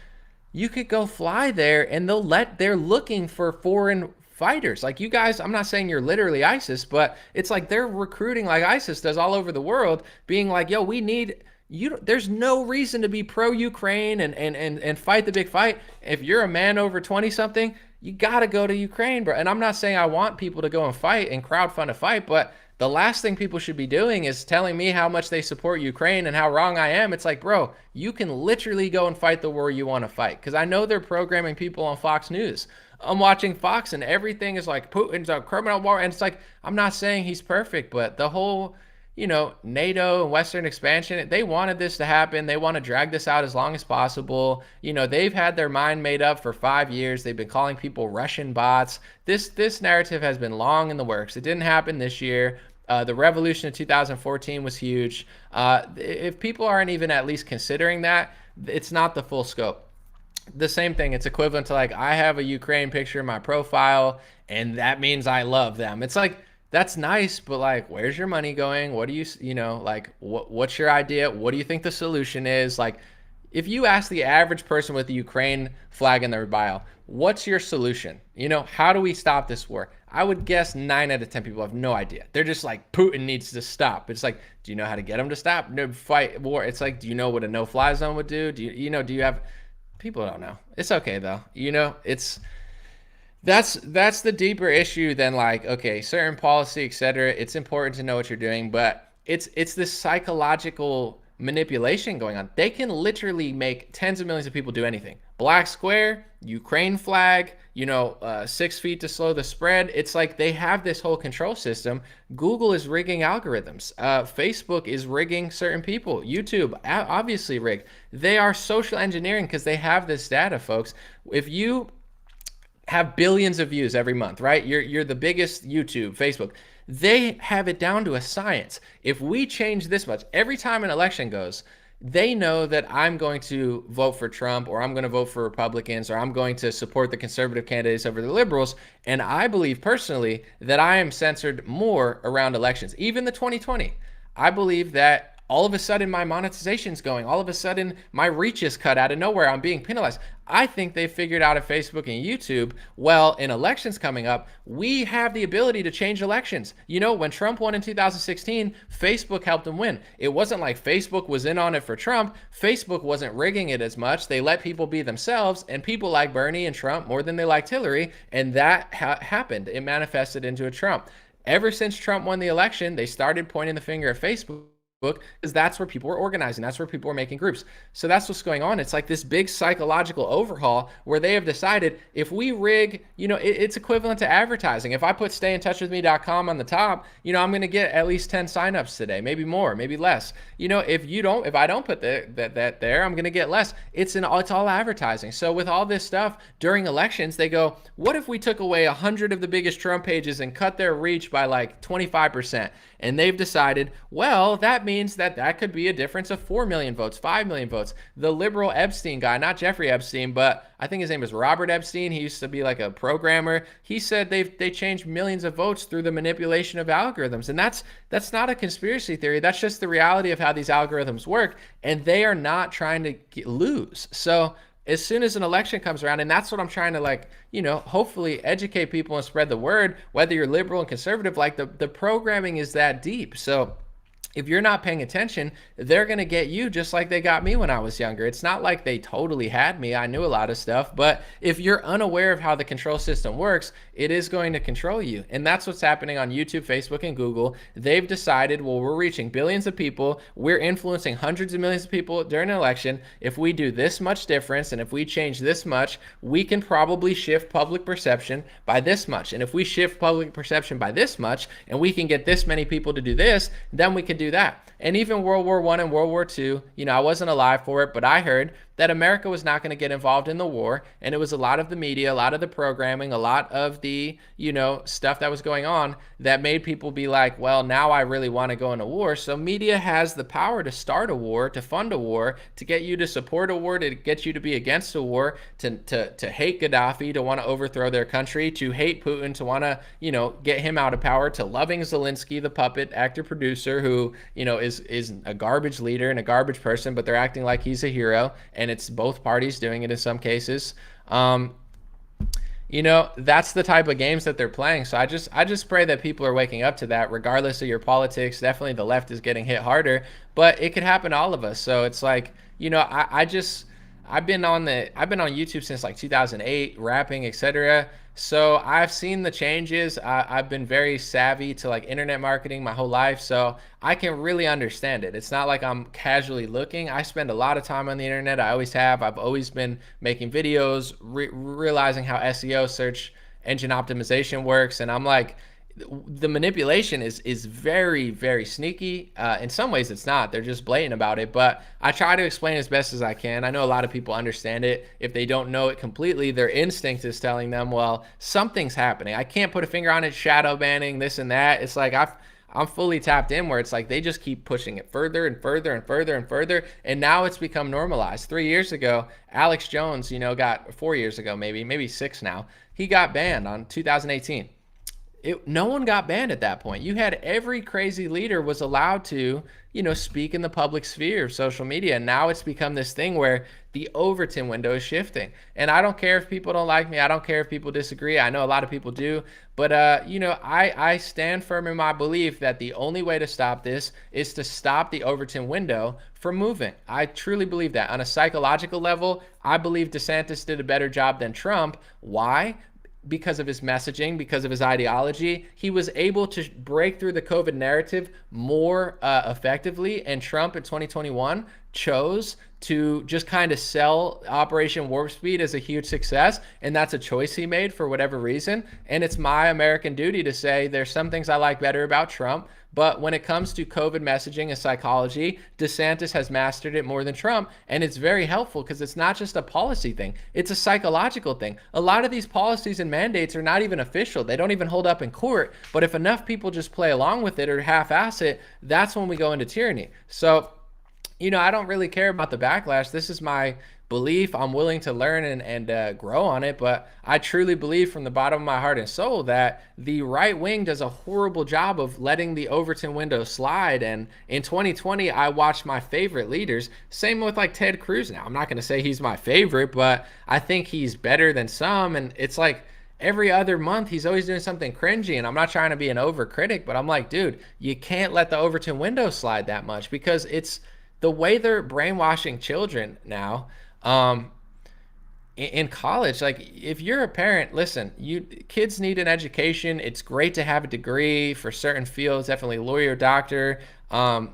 you could go fly there and they're looking for foreign fighters. Like, you guys, I'm not saying you're literally ISIS, but it's like they're recruiting like ISIS does all over the world, being like, yo, we need you. There's no reason to be pro Ukraine and fight the big fight. If you're a man over 20 something, you got to go to Ukraine, bro. And I'm not saying I want people to go and fight and crowdfund a fight, but the last thing people should be doing is telling me how much they support Ukraine and how wrong I am. It's like, bro, you can literally go and fight the war you want to fight. Because I know they're programming people on Fox News. I'm watching Fox and everything is like, Putin's a criminal war. And it's like, I'm not saying he's perfect, but the whole, NATO and Western expansion, they wanted this to happen. They want to drag this out as long as possible. They've had their mind made up for 5 years. They've been calling people Russian bots. This narrative has been long in the works. It didn't happen this year. The revolution of 2014 was huge. If people aren't even at least considering that, it's not the full scope. The same thing, it's equivalent to like, I have a Ukraine picture in my profile and that means I love them. It's like, that's nice, but like, where's your money going? What do you like, what's your idea? What do you think the solution is? Like, if you ask the average person with the Ukraine flag in their bio, what's your solution? How do we stop this war? I would guess 9 out of 10 people have no idea. They're just like, Putin needs to stop. It's like, do you know how to get him to stop? No, fight war. It's like, do you know what a no-fly zone would do? Do you have, people don't know. It's okay though. That's the deeper issue than like, okay, certain policy, etc. It's important to know what you're doing, but it's this psychological manipulation going on. They can literally make tens of millions of people do anything. Black square, Ukraine flag, 6 feet to slow the spread. It's like they have this whole control system. Google is rigging algorithms. Facebook is rigging certain people. YouTube, obviously rigged. They are social engineering because they have this data, folks. If you have billions of views every month, right? You're the biggest YouTube, Facebook. They have it down to a science. If we change this much, every time an election goes, they know that I'm going to vote for Trump, or I'm going to vote for Republicans, or I'm going to support the conservative candidates over the liberals. And I believe personally that I am censored more around elections, even the 2020. I believe that all of a sudden my monetization's going. All of a sudden my reach is cut out of nowhere. I'm being penalized. I think they figured out at Facebook and YouTube, well, in elections coming up, we have the ability to change elections. When Trump won in 2016, Facebook helped him win. It wasn't like Facebook was in on it for Trump. Facebook wasn't rigging it as much. They let people be themselves, and people like Bernie and Trump more than they liked Hillary, and that happened. It manifested into a Trump. Ever since Trump won the election, they started pointing the finger at Facebook. because that's where people are organizing. That's where people are making groups. So that's what's going on. It's like this big psychological overhaul where they have decided if we rig, it's equivalent to advertising. If I put stayintouchwithme.com on the top, I'm going to get at least 10 signups today, maybe more, maybe less. If I don't put that there, I'm going to get less. It's all advertising. So with all this stuff during elections, they go, what if we took away 100 of the biggest Trump pages and cut their reach by like 25%? And they've decided, well, that means that could be a difference of 4 million votes, 5 million votes. The liberal Epstein guy, not Jeffrey Epstein, but I think his name was Robert Epstein. He used to be like a programmer. He said they changed millions of votes through the manipulation of algorithms. And that's not a conspiracy theory. That's just the reality of how these algorithms work. And they are not trying to lose. So as soon as an election comes around, and that's what I'm trying to hopefully educate people and spread the word, whether you're liberal and conservative, like the programming is that deep. So if you're not paying attention, they're going to get you just like they got me when I was younger. It's not like they totally had me. I knew a lot of stuff, but if you're unaware of how the control system works, it is going to control you. And that's what's happening on YouTube, Facebook, and Google. They've decided, well, we're reaching billions of people. We're influencing hundreds of millions of people during an election. If we do this much difference and if we change this much, we can probably shift public perception by this much. And if we shift public perception by this much and we can get this many people to do this, then we can do that. And even World War I and World War II, I wasn't alive for it, but I heard that America was not going to get involved in the war. And it was a lot of the media, a lot of the programming, a lot of the, stuff that was going on that made people be like, well, now I really want to go into war. So media has the power to start a war, to fund a war, to get you to support a war, to get you to be against a war, to hate Gaddafi, to want to overthrow their country, to hate Putin, to want to, get him out of power, to loving Zelensky, the puppet actor producer who, is a garbage leader and a garbage person, but they're acting like he's a hero. And it's both parties doing it in some cases. That's the type of games that they're playing. So I just pray that people are waking up to that, regardless of your politics. Definitely the left is getting hit harder, but it could happen to all of us. So it's like, I've been on YouTube since like 2008, rapping, etc. So I've seen the changes. I've been very savvy to like internet marketing my whole life, so I can really understand it. It's not like I'm casually looking. I spend a lot of time on the internet. I always have. I've always been making videos, realizing how SEO, search engine optimization, works, and I'm like, the manipulation is very, very sneaky. In some ways it's not. They're just blatant about it, but I try to explain as best as I can. I know a lot of people understand it. If they don't know it completely, their instinct is telling them, well, something's happening. I can't put a finger on it, shadow banning, this and that. It's like I'm fully tapped in where it's like they just keep pushing it further and further and further and further. And now it's become normalized. 3 years ago, Alex Jones, got 4 years ago, maybe 6 now, he got banned on 2018. No one got banned at that point. You had every crazy leader was allowed to, speak in the public sphere of social media. And now it's become this thing where the Overton window is shifting. And I don't care if people don't like me. I don't care if people disagree. I know a lot of people do. But, I stand firm in my belief that the only way to stop this is to stop the Overton window from moving. I truly believe that. On a psychological level, I believe DeSantis did a better job than Trump. Why? Because of his messaging, because of his ideology. He was able to break through the COVID narrative more effectively, and Trump in 2021 chose to just kind of sell Operation Warp Speed as a huge success, and that's a choice he made for whatever reason. And it's my American duty to say there's some things I like better about Trump, but when it comes to COVID messaging and psychology, DeSantis has mastered it more than Trump, and it's very helpful because it's not just a policy thing, it's a psychological thing. A lot of these policies and mandates are not even official. They don't even hold up in court, but if enough people just play along with it or half-ass it, that's when we go into tyranny. So, I don't really care about the backlash. This is my belief. I'm willing to learn and grow on it, but I truly believe from the bottom of my heart and soul that the right wing does a horrible job of letting the Overton window slide. And in 2020, I watched my favorite leaders. Same with like Ted Cruz now. I'm not going to say he's my favorite, but I think he's better than some. And it's like every other month, he's always doing something cringy. And I'm not trying to be an overcritic, but I'm like, dude, you can't let the Overton window slide that much because it's the way they're brainwashing children now. In college, like if you're a parent, listen, kids need an education. It's great to have a degree for certain fields, definitely lawyer, doctor. A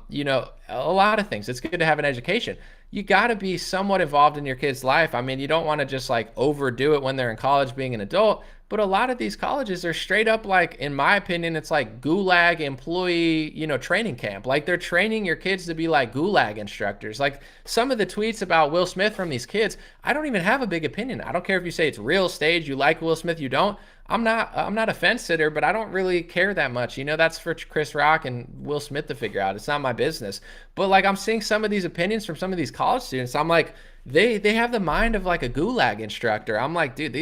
lot of things. It's good to have an education. You got to be somewhat involved in your kid's life. I mean, you don't want to just like overdo it when they're in college being an adult, but a lot of these colleges are straight up like, in my opinion, it's like gulag employee, training camp. Like they're training your kids to be like gulag instructors. Like some of the tweets about Will Smith from these kids, I don't even have a big opinion. I don't care if you say it's real stage, you like Will Smith, you don't. I'm not a fence sitter, but I don't really care that much. That's for Chris Rock and Will Smith to figure out. It's not my business. But like I'm seeing some of these opinions from some of these college students. I'm like, they have the mind of like a gulag instructor. I'm like, dude,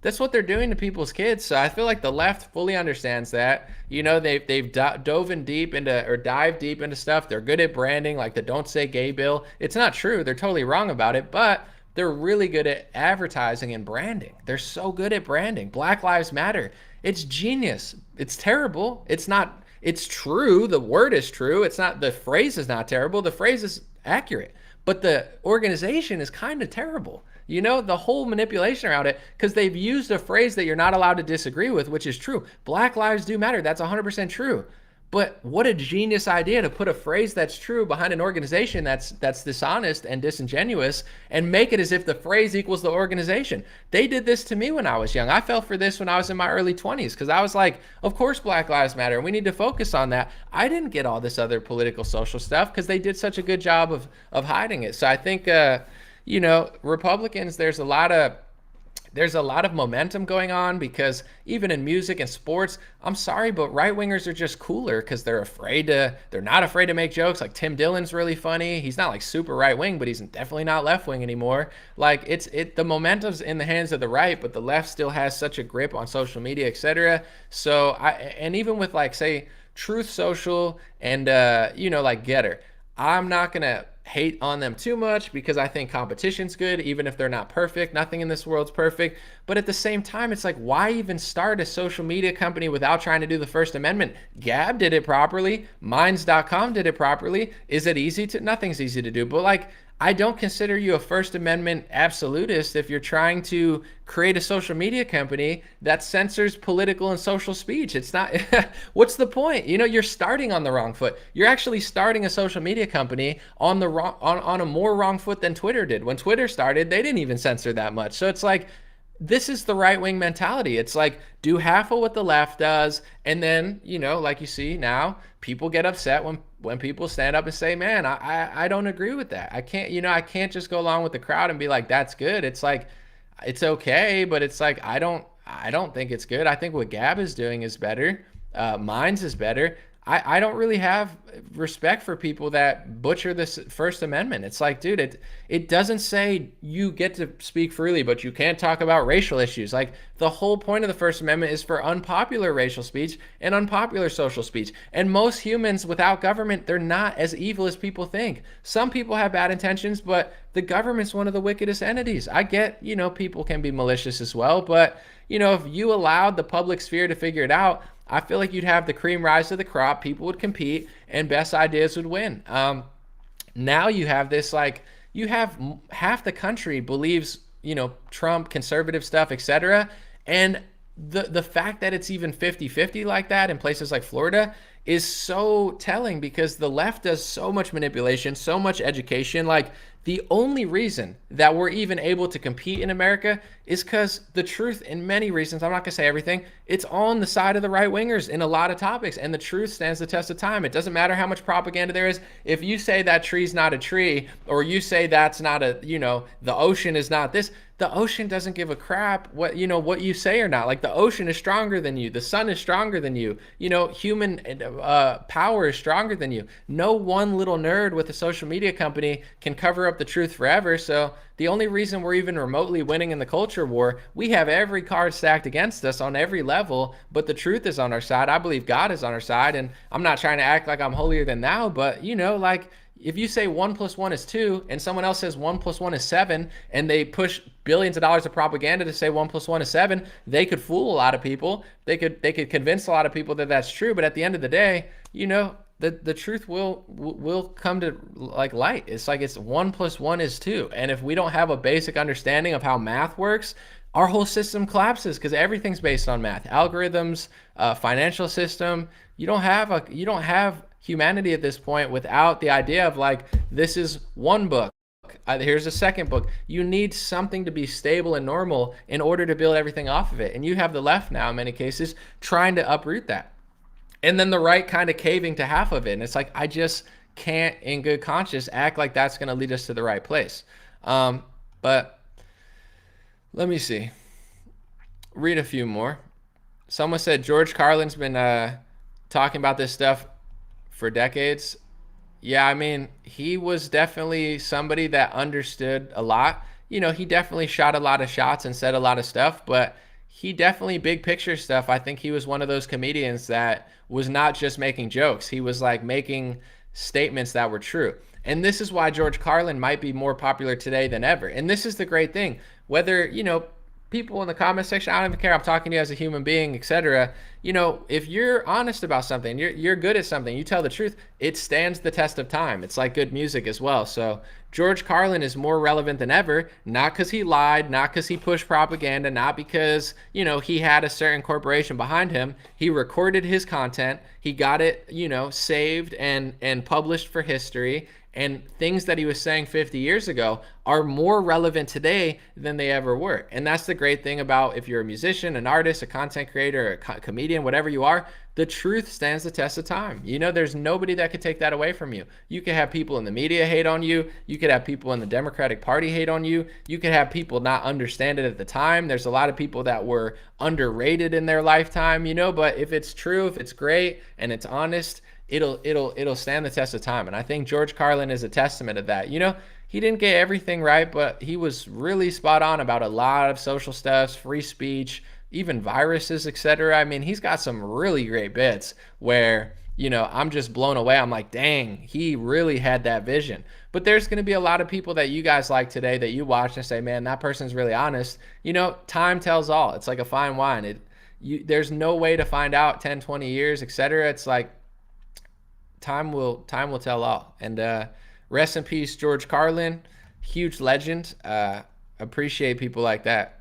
that's what they're doing to people's kids. So I feel like the left fully understands that. They've dove deep into or dive deep into stuff. They're good at branding, like the "Don't Say Gay" bill. It's not true. They're totally wrong about it, but they're really good at advertising and branding. They're so good at branding. Black Lives Matter. It's genius. It's terrible. It's not, it's true. The word is true. It's not, the phrase is not terrible. The phrase is accurate. But the organization is kind of terrible. The whole manipulation around it, because they've used a phrase that you're not allowed to disagree with, which is true. Black lives do matter. That's 100% true. But what a genius idea to put a phrase that's true behind an organization that's dishonest and disingenuous and make it as if the phrase equals the organization. They did this to me when I was young. I fell for this when I was in my early 20s because I was like, of course Black Lives Matter and we need to focus on that. I didn't get all this other political social stuff because they did such a good job of hiding it. So I think, Republicans, there's a lot of momentum going on because even in music and sports, I'm sorry, but right-wingers are just cooler because they're not afraid to make jokes. Like Tim Dillon's really funny. He's not like super right-wing, but he's definitely not left-wing anymore. Like the momentum's in the hands of the right, but the left still has such a grip on social media, etc. So and even with like say Truth Social and like Getter, I'm not gonna hate on them too much because I think competition's good, even if they're not perfect. Nothing in this world's perfect. But at the same time, it's like, why even start a social media company without trying to do the First Amendment? Gab did it properly. Minds.com did it properly. Is it easy to? Nothing's easy to do. But like, I don't consider you a First Amendment absolutist if you're trying to create a social media company that censors political and social speech. It's not, what's the point? You're starting on the wrong foot. You're actually starting a social media company on the wrong, on a more wrong foot than Twitter did. When Twitter started, they didn't even censor that much. So it's like, this is the right-wing mentality. It's like, do half of what the left does, and then, like you see now, people get upset when people stand up and say, man, I don't agree with that. I can't just go along with the crowd and be like, that's good. It's like, it's okay, but it's like, I don't think it's good. I think what Gab is doing is better. Minds is better. I don't really have respect for people that butcher this First Amendment. It's like, dude, it doesn't say you get to speak freely, but you can't talk about racial issues. Like, the whole point of the First Amendment is for unpopular racial speech and unpopular social speech. And most humans without government, they're not as evil as people think. Some people have bad intentions, but the government's one of the wickedest entities. I get, people can be malicious as well, but, if you allowed the public sphere to figure it out, I feel like you'd have the cream rise to the crop, people would compete, and best ideas would win. Now you have this, like, you have half the country believes, Trump, conservative stuff, etc. And the fact that it's even 50-50 like that in places like Florida is so telling because the left does so much manipulation, so much education. Like, the only reason that we're even able to compete in America is because the truth, in many reasons, I'm not gonna say everything, it's on the side of the right wingers in a lot of topics, and the truth stands the test of time. It doesn't matter how much propaganda there is. If you say that tree's not a tree, or you say that's not a, the ocean is not this, the ocean doesn't give a crap what you say or not. Like, the ocean is stronger than you. The sun is stronger than you. Human power is stronger than you. No one little nerd with a social media company can cover up the truth forever. So the only reason we're even remotely winning in the culture war, we have every card stacked against us on every level, but the truth is on our side. I believe God is on our side, and I'm not trying to act like I'm holier than thou, but like, if you say 1 + 1 is 2 and someone else says 1 + 1 is 7, and they push billions of dollars of propaganda to say 1 + 1 is 7, they could fool a lot of people. They could convince a lot of people that that's true. But at the end of the day, the truth will come to like light. It's like, it's 1 + 1 is 2. And if we don't have a basic understanding of how math works, our whole system collapses because everything's based on math, algorithms, financial system. You don't have humanity at this point without the idea of like, this is one book. Here's a second book. You need something to be stable and normal in order to build everything off of it. And you have the left now, in many cases, trying to uproot that. And then the right kind of caving to half of it. And it's like, I just can't, in good conscience, act like that's going to lead us to the right place. But let me see. Read a few more. Someone said George Carlin's been talking about this stuff for decades. Yeah, I mean, he was definitely somebody that understood a lot. You know, he definitely shot a lot of shots and said a lot of stuff, but he definitely big picture stuff. I think he was one of those comedians that was not just making jokes. He was like making statements that were true. And this is why George Carlin might be more popular today than ever. And this is the great thing. Whether, you know, people in the comment section, I don't even care, I'm talking to you as a human being, etc. You know, if you're honest about something, you're good at something, you tell the truth, it stands the test of time. It's like good music as well. So George Carlin is more relevant than ever, not because he lied, not because he pushed propaganda, not because, you know, he had a certain corporation behind him. He recorded his content, he got it, you know, saved and published for history. And things that he was saying 50 years ago are more relevant today than they ever were. And that's the great thing about if you're a musician, an artist, a content creator, a comedian, whatever you are, the truth stands the test of time. You know, there's nobody that could take that away from you. You could have people in the media hate on you. You could have people in the Democratic Party hate on you. You could have people not understand it at the time. There's a lot of people that were underrated in their lifetime, you know, but if it's true, if it's great and it's honest, it'll stand the test of time. And I think George Carlin is a testament of that. You know, he didn't get everything right, but he was really spot on about a lot of social stuff, free speech, even viruses, etc. I mean, he's got some really great bits where, you know, I'm just blown away. I'm like, dang, he really had that vision. But there's going to be a lot of people that you guys like today that you watch and say, man, that person's really honest. You know, time tells all. It's like a fine wine. There's no way to find out 10, 20 years, etc. It's like, time will tell all. And rest in peace, George Carlin, huge legend. Appreciate people like that.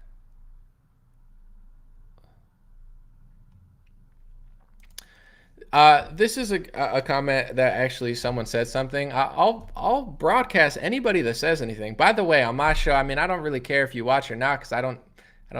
This is a comment that actually someone said something. I'll broadcast anybody that says anything. By the way, on my show, I mean, I don't really care if you watch or not because I don't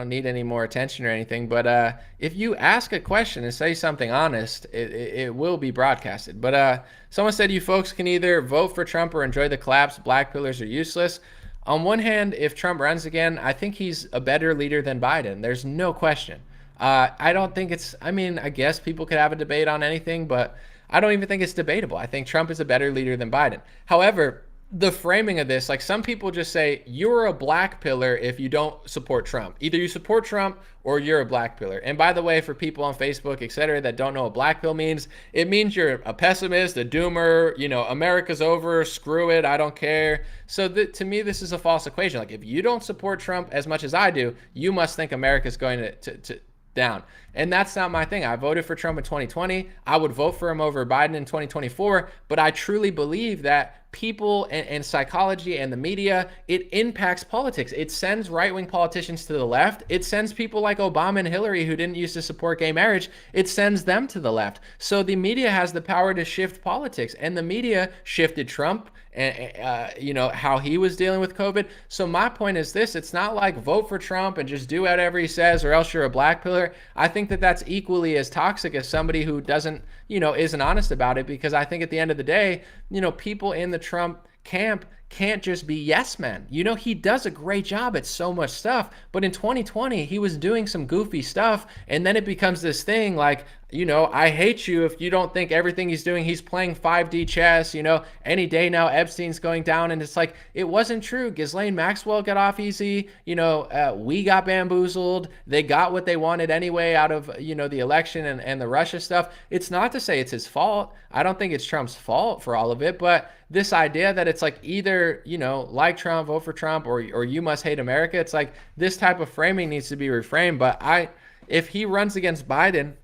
need any more attention or anything. But if you ask a question and say something honest, it will be broadcasted. But someone said you folks can either vote for Trump or enjoy the collapse. Black pillars are useless. On one hand, if Trump runs again, I think he's a better leader than Biden. There's no question. I don't think I mean, I guess people could have a debate on anything, but I don't even think it's debatable. I think Trump is a better leader than Biden. However, the framing of this, like some people just say you're a black pillar if you don't support Trump. Either you support Trump or you're a black pillar. And by the way, for people on Facebook, etc., that don't know what black pill means, it means you're a pessimist, a doomer, you know, America's over, screw it, I don't care. So to me, this is a false equation. Like if you don't support Trump as much as I do, you must think America's going to down. And that's not my thing. I voted for Trump in 2020. I would vote for him over Biden in 2024. But I truly believe that people and psychology and the media, it impacts politics. It sends right-wing politicians to the left. It sends people like Obama and Hillary who didn't used to support gay marriage. It sends them to the left. So the media has the power to shift politics. And the media shifted Trump and, you know, how he was dealing with COVID. So my point is this, it's not like vote for Trump and just do whatever he says or else you're a black pillar. I think that that's equally as toxic as somebody who doesn't, you know, isn't honest about it, because I think at the end of the day, you know, people in the Trump camp can't just be yes men. You know, he does a great job at so much stuff, but in 2020 he was doing some goofy stuff, and then it becomes this thing like, you know, I hate you if you don't think everything he's doing, he's playing 5D chess, you know, any day now Epstein's going down. And it's like, it wasn't true. Ghislaine Maxwell got off easy, you know, we got bamboozled. They got what they wanted anyway out of, you know, the election and the Russia stuff. It's not to say it's his fault. I don't think it's Trump's fault for all of it, but this idea that it's like either, you know, like Trump, vote for Trump, or you must hate America. It's like this type of framing needs to be reframed. But if he runs against Biden,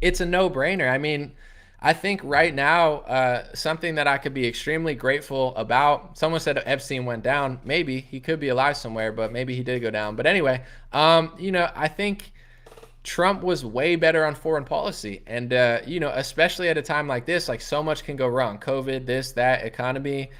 it's a no-brainer. I mean, I think right now, something that I could be extremely grateful about, someone said Epstein went down. Maybe he could be alive somewhere, but maybe he did go down. But anyway, you know, I think Trump was way better on foreign policy. And, especially at a time like this, like so much can go wrong. COVID, this, that, economy.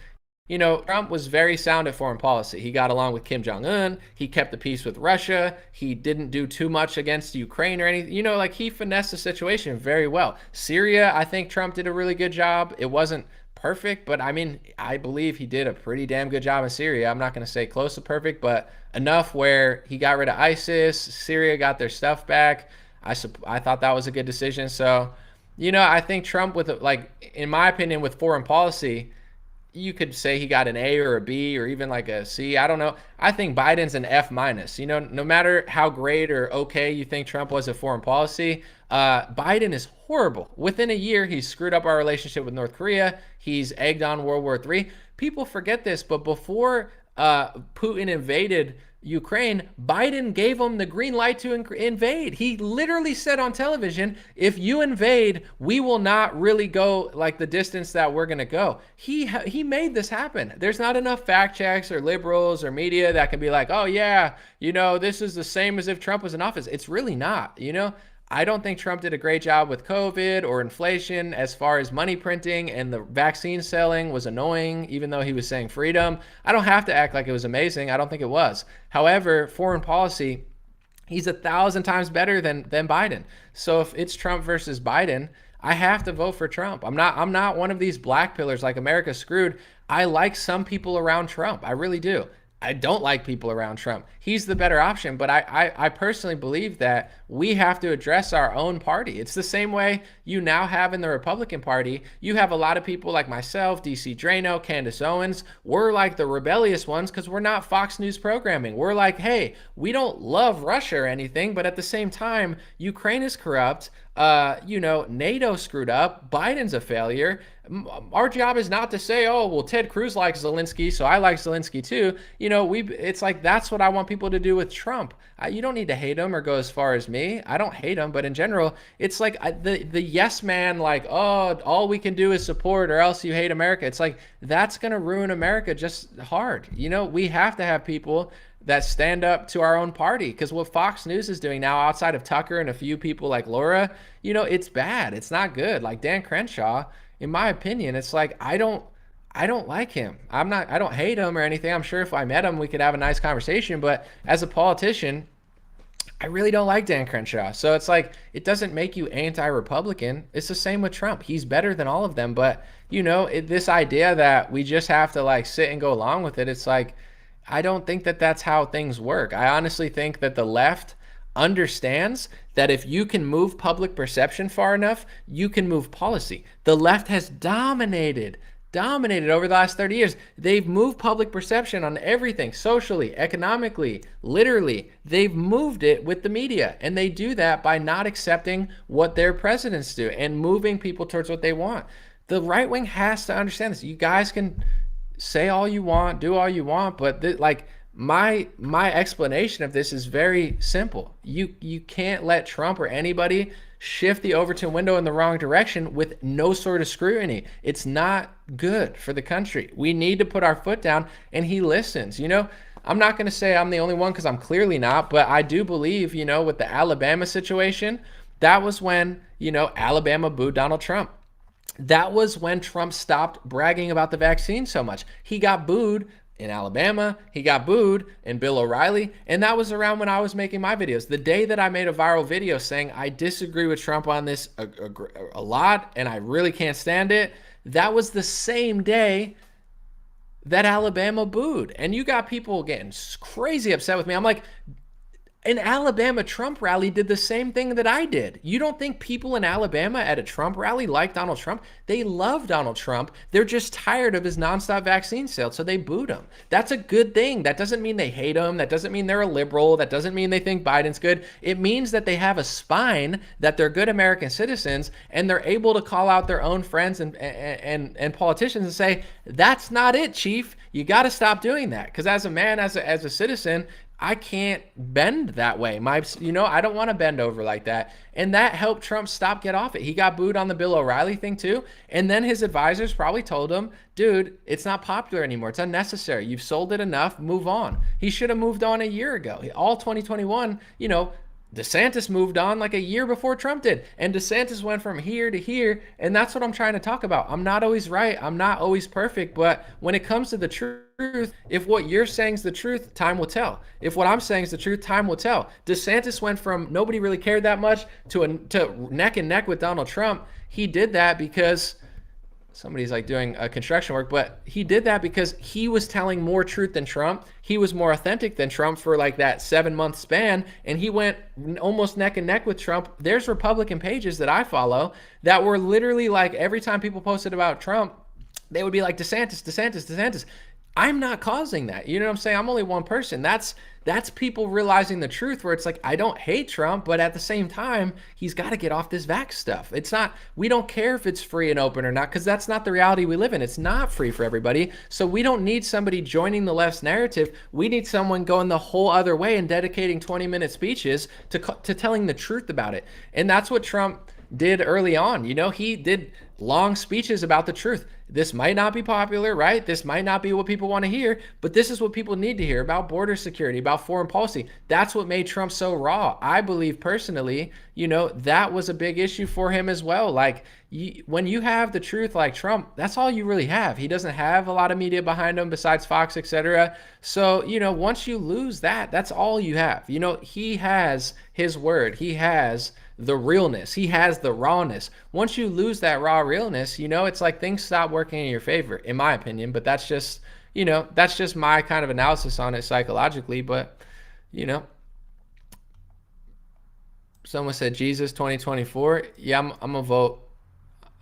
Trump was very sound at foreign policy. He got along with Kim Jong-un. He kept the peace with Russia. He didn't do too much against Ukraine or anything. Like he finessed the situation very well. Syria, I think Trump did a really good job. It wasn't perfect, but I mean, I believe he did a pretty damn good job in Syria. I'm not going to say close to perfect, but enough where he got rid of ISIS. Syria got their stuff back. I thought that was a good decision. So, I think Trump with in my opinion, with foreign policy, you could say he got an A or a B or even like a C. I don't know. I think Biden's an F minus. No matter how great or okay you think Trump was at foreign policy, Biden is horrible. Within a year, he's screwed up our relationship with North Korea. He's egged on World War III. People forget this, but before Putin invaded Ukraine, Biden gave him the green light to invade. He literally said on television, if you invade, we will not really go like the distance that we're going to go. He made this happen. There's not enough fact checks or liberals or media that can be like, oh yeah, this is the same as if Trump was in office. It's really not, I don't think Trump did a great job with COVID or inflation as far as money printing, and the vaccine selling was annoying, even though he was saying freedom. I don't have to act like it was amazing. I don't think it was. However, foreign policy, he's 1,000 times better than Biden. So if it's Trump versus Biden, I have to vote for Trump. I'm not one of these black pillars like America's screwed. I like some people around Trump. I really do. I don't like people around Trump. He's the better option, but I personally believe that we have to address our own party. It's the same way you now have in the Republican Party. You have a lot of people like myself, DC Drano, Candace Owens. We're like the rebellious ones because we're not Fox News programming. We're like, hey, we don't love Russia or anything, but at the same time, Ukraine is corrupt. NATO screwed up. Biden's a failure. Our job is not to say, oh, well, Ted Cruz likes Zelensky, so I like Zelensky too. It's like that's what I want people to do with Trump. You don't need to hate him or go as far as me. I don't hate him, but in general, it's like the yes man, like, oh, all we can do is support or else you hate America. It's like that's gonna ruin America just hard. We have to have people that stand up to our own party, because what Fox News is doing now, outside of Tucker and a few people like Laura, it's bad. It's not good. Like Dan Crenshaw, in my opinion, it's like I don't like him. I don't hate him or anything. I'm sure if I met him, we could have a nice conversation. But as a politician, I really don't like Dan Crenshaw. So it's like, it doesn't make you anti-Republican. It's the same with Trump. He's better than all of them. But, this idea that we just have to like sit and go along with it, it's like, I don't think that that's how things work. I honestly think that the left understands that if you can move public perception far enough, you can move policy. The left has dominated over the last 30 years. They've moved public perception on everything, socially, economically, literally. They've moved it with the media, and they do that by not accepting what their presidents do and moving people towards what they want. The right wing has to understand this. You guys can say all you want, do all you want, but my explanation of this is very simple. You can't let Trump or anybody shift the Overton window in the wrong direction with no sort of scrutiny. It's not good for the country. We need to put our foot down, and he listens. I'm not going to say I'm the only one, because I'm clearly not, but I do believe, with the Alabama situation, that was when, Alabama booed Donald Trump. That was when Trump stopped bragging about the vaccine so much. He got booed in Alabama. He got booed in Bill O'Reilly. And that was around when I was making my videos. The day that I made a viral video saying I disagree with Trump on this a lot and I really can't stand it, that was the same day that Alabama booed. And you got people getting crazy upset with me. I'm like, an Alabama Trump rally did the same thing that I did. You don't think people in Alabama at a Trump rally like Donald Trump? They love Donald Trump. They're just tired of his nonstop vaccine sales, so they booed him. That's a good thing. That doesn't mean they hate him. That doesn't mean they're a liberal. That doesn't mean they think Biden's good. It means that they have a spine, that they're good American citizens, and they're able to call out their own friends and politicians and say, that's not it, Chief. You got to stop doing that. Because as a man, as a citizen, I can't bend that way. I don't want to bend over like that. And that helped Trump get off it. He got booed on the Bill O'Reilly thing too. And then his advisors probably told him, dude, it's not popular anymore. It's unnecessary. You've sold it enough. Move on. He should have moved on a year ago. All 2021, DeSantis moved on like a year before Trump did. And DeSantis went from here to here. And that's what I'm trying to talk about. I'm not always right. I'm not always perfect. But when it comes to the truth, if what you're saying is the truth, time will tell. If what I'm saying is the truth, time will tell. DeSantis went from nobody really cared that much to neck and neck with Donald Trump. He did that because somebody's like doing construction work, but he did that because he was telling more truth than Trump. He was more authentic than Trump for like that 7-month span, and he went almost neck and neck with Trump. There's Republican pages that I follow that were literally like, every time people posted about Trump, they would be like, DeSantis, DeSantis, DeSantis. I'm not causing that. You know what I'm saying? I'm only one person. That's people realizing the truth, where it's like, I don't hate Trump, but at the same time, he's got to get off this vax stuff. It's not, we don't care if it's free and open or not, because that's not the reality we live in. It's not free for everybody. So we don't need somebody joining the left's narrative. We need someone going the whole other way and dedicating 20-minute speeches to telling the truth about it. And that's what Trump did early on. You know, he did long speeches about the truth. This might not be popular, right? This might not be what people want to hear, but this is what people need to hear about border security, about foreign policy. That's what made Trump so raw. I believe personally, you know, that was a big issue for him as well. Like, when you have the truth like Trump, that's all you really have. He doesn't have a lot of media behind him besides Fox, etc. So, you know, once you lose that, that's all you have. You know, he has his word. He has the realness. He has the rawness. Once you lose that raw realness, you know, it's like things stop working in your favor, in my opinion. But that's just, you know, that's just my kind of analysis on it psychologically. But, you know, someone said Jesus 2024. Yeah, I'm gonna vote.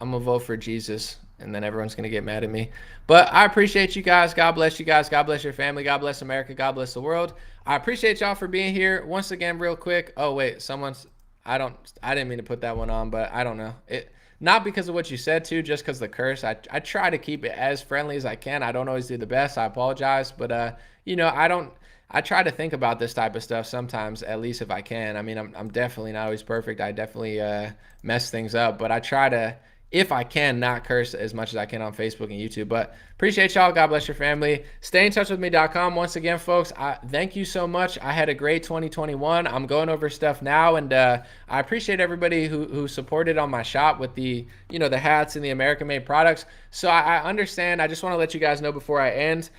I'm gonna vote for Jesus, and then everyone's gonna get mad at me. But I appreciate you guys. God bless you guys. God bless your family. God bless America. God bless the world. I appreciate y'all for being here. Once again, real quick. Oh wait, I didn't mean to put that one on, but I don't know. Not because of what you said too, just because the curse. I try to keep it as friendly as I can. I don't always do the best. I apologize, but you know, I try to think about this type of stuff sometimes, at least if I can. I mean, I'm definitely not always perfect. I definitely mess things up, but I try to, if I can, not curse as much as I can on Facebook and YouTube. But appreciate y'all. God bless your family. StayInTouchWithMe.com. Once again, folks, thank you so much. I had a great 2021. I'm going over stuff now, and I appreciate everybody who supported on my shop with the, you know, the hats and the American-made products. So I understand. I just want to let you guys know before I end.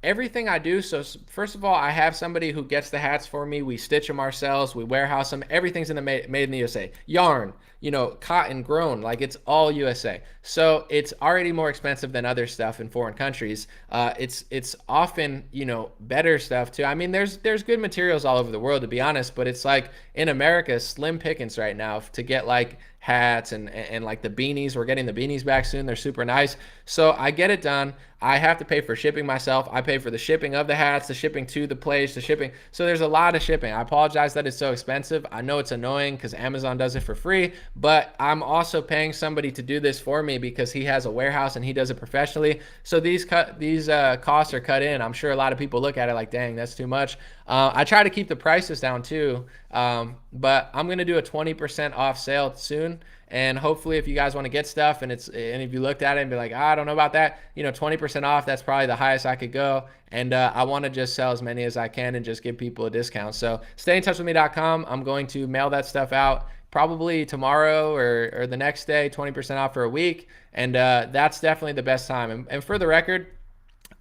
Everything I do, so first of all, I have somebody who gets the hats for me. We stitch them ourselves. We warehouse them. Everything's made in the USA. Yarn, you know, cotton grown, like it's all USA. So it's already more expensive than other stuff in foreign countries. It's often, you know, better stuff too. I mean, there's good materials all over the world, to be honest, but it's like in America, slim pickings right now to get like hats and like the beanies. We're getting the beanies back soon. They're super nice. So I get it done. I have to pay for shipping myself. I pay for the shipping of the hats, the shipping to the place, the shipping. So there's a lot of shipping. I apologize that it's so expensive. I know it's annoying because Amazon does it for free, but I'm also paying somebody to do this for me because he has a warehouse and he does it professionally. So these costs are cut in. I'm sure a lot of people look at it like, dang, that's too much. I try to keep the prices down too, but I'm going to do a 20% off sale soon. And hopefully if you guys want to get stuff and if you looked at it and be like, I don't know about that, you know, 20% off, that's probably the highest I could go. And I want to just sell as many as I can and just give people a discount. So StayInTouchWithMe.com. I'm going to mail that stuff out probably tomorrow or the next day, 20% off for a week. And that's definitely the best time. And for the record,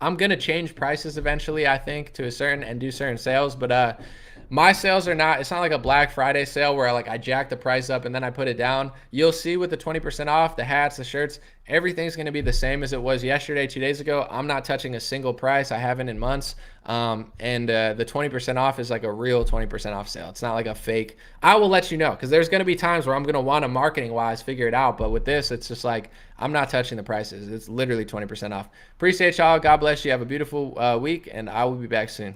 I'm going to change prices eventually, I think, to a certain and do certain sales. But my sales are not, it's not like a Black Friday sale where I jack the price up and then I put it down. You'll see with the 20% off, the hats, the shirts, everything's going to be the same as it was yesterday, 2 days ago. I'm not touching a single price. I haven't in months. And the 20% off is like a real 20% off sale. It's not like a fake. I will let you know because there's going to be times where I'm going to want to marketing wise figure it out. But with this, it's just like, I'm not touching the prices. It's literally 20% off. Appreciate y'all. God bless you. Have a beautiful week and I will be back soon.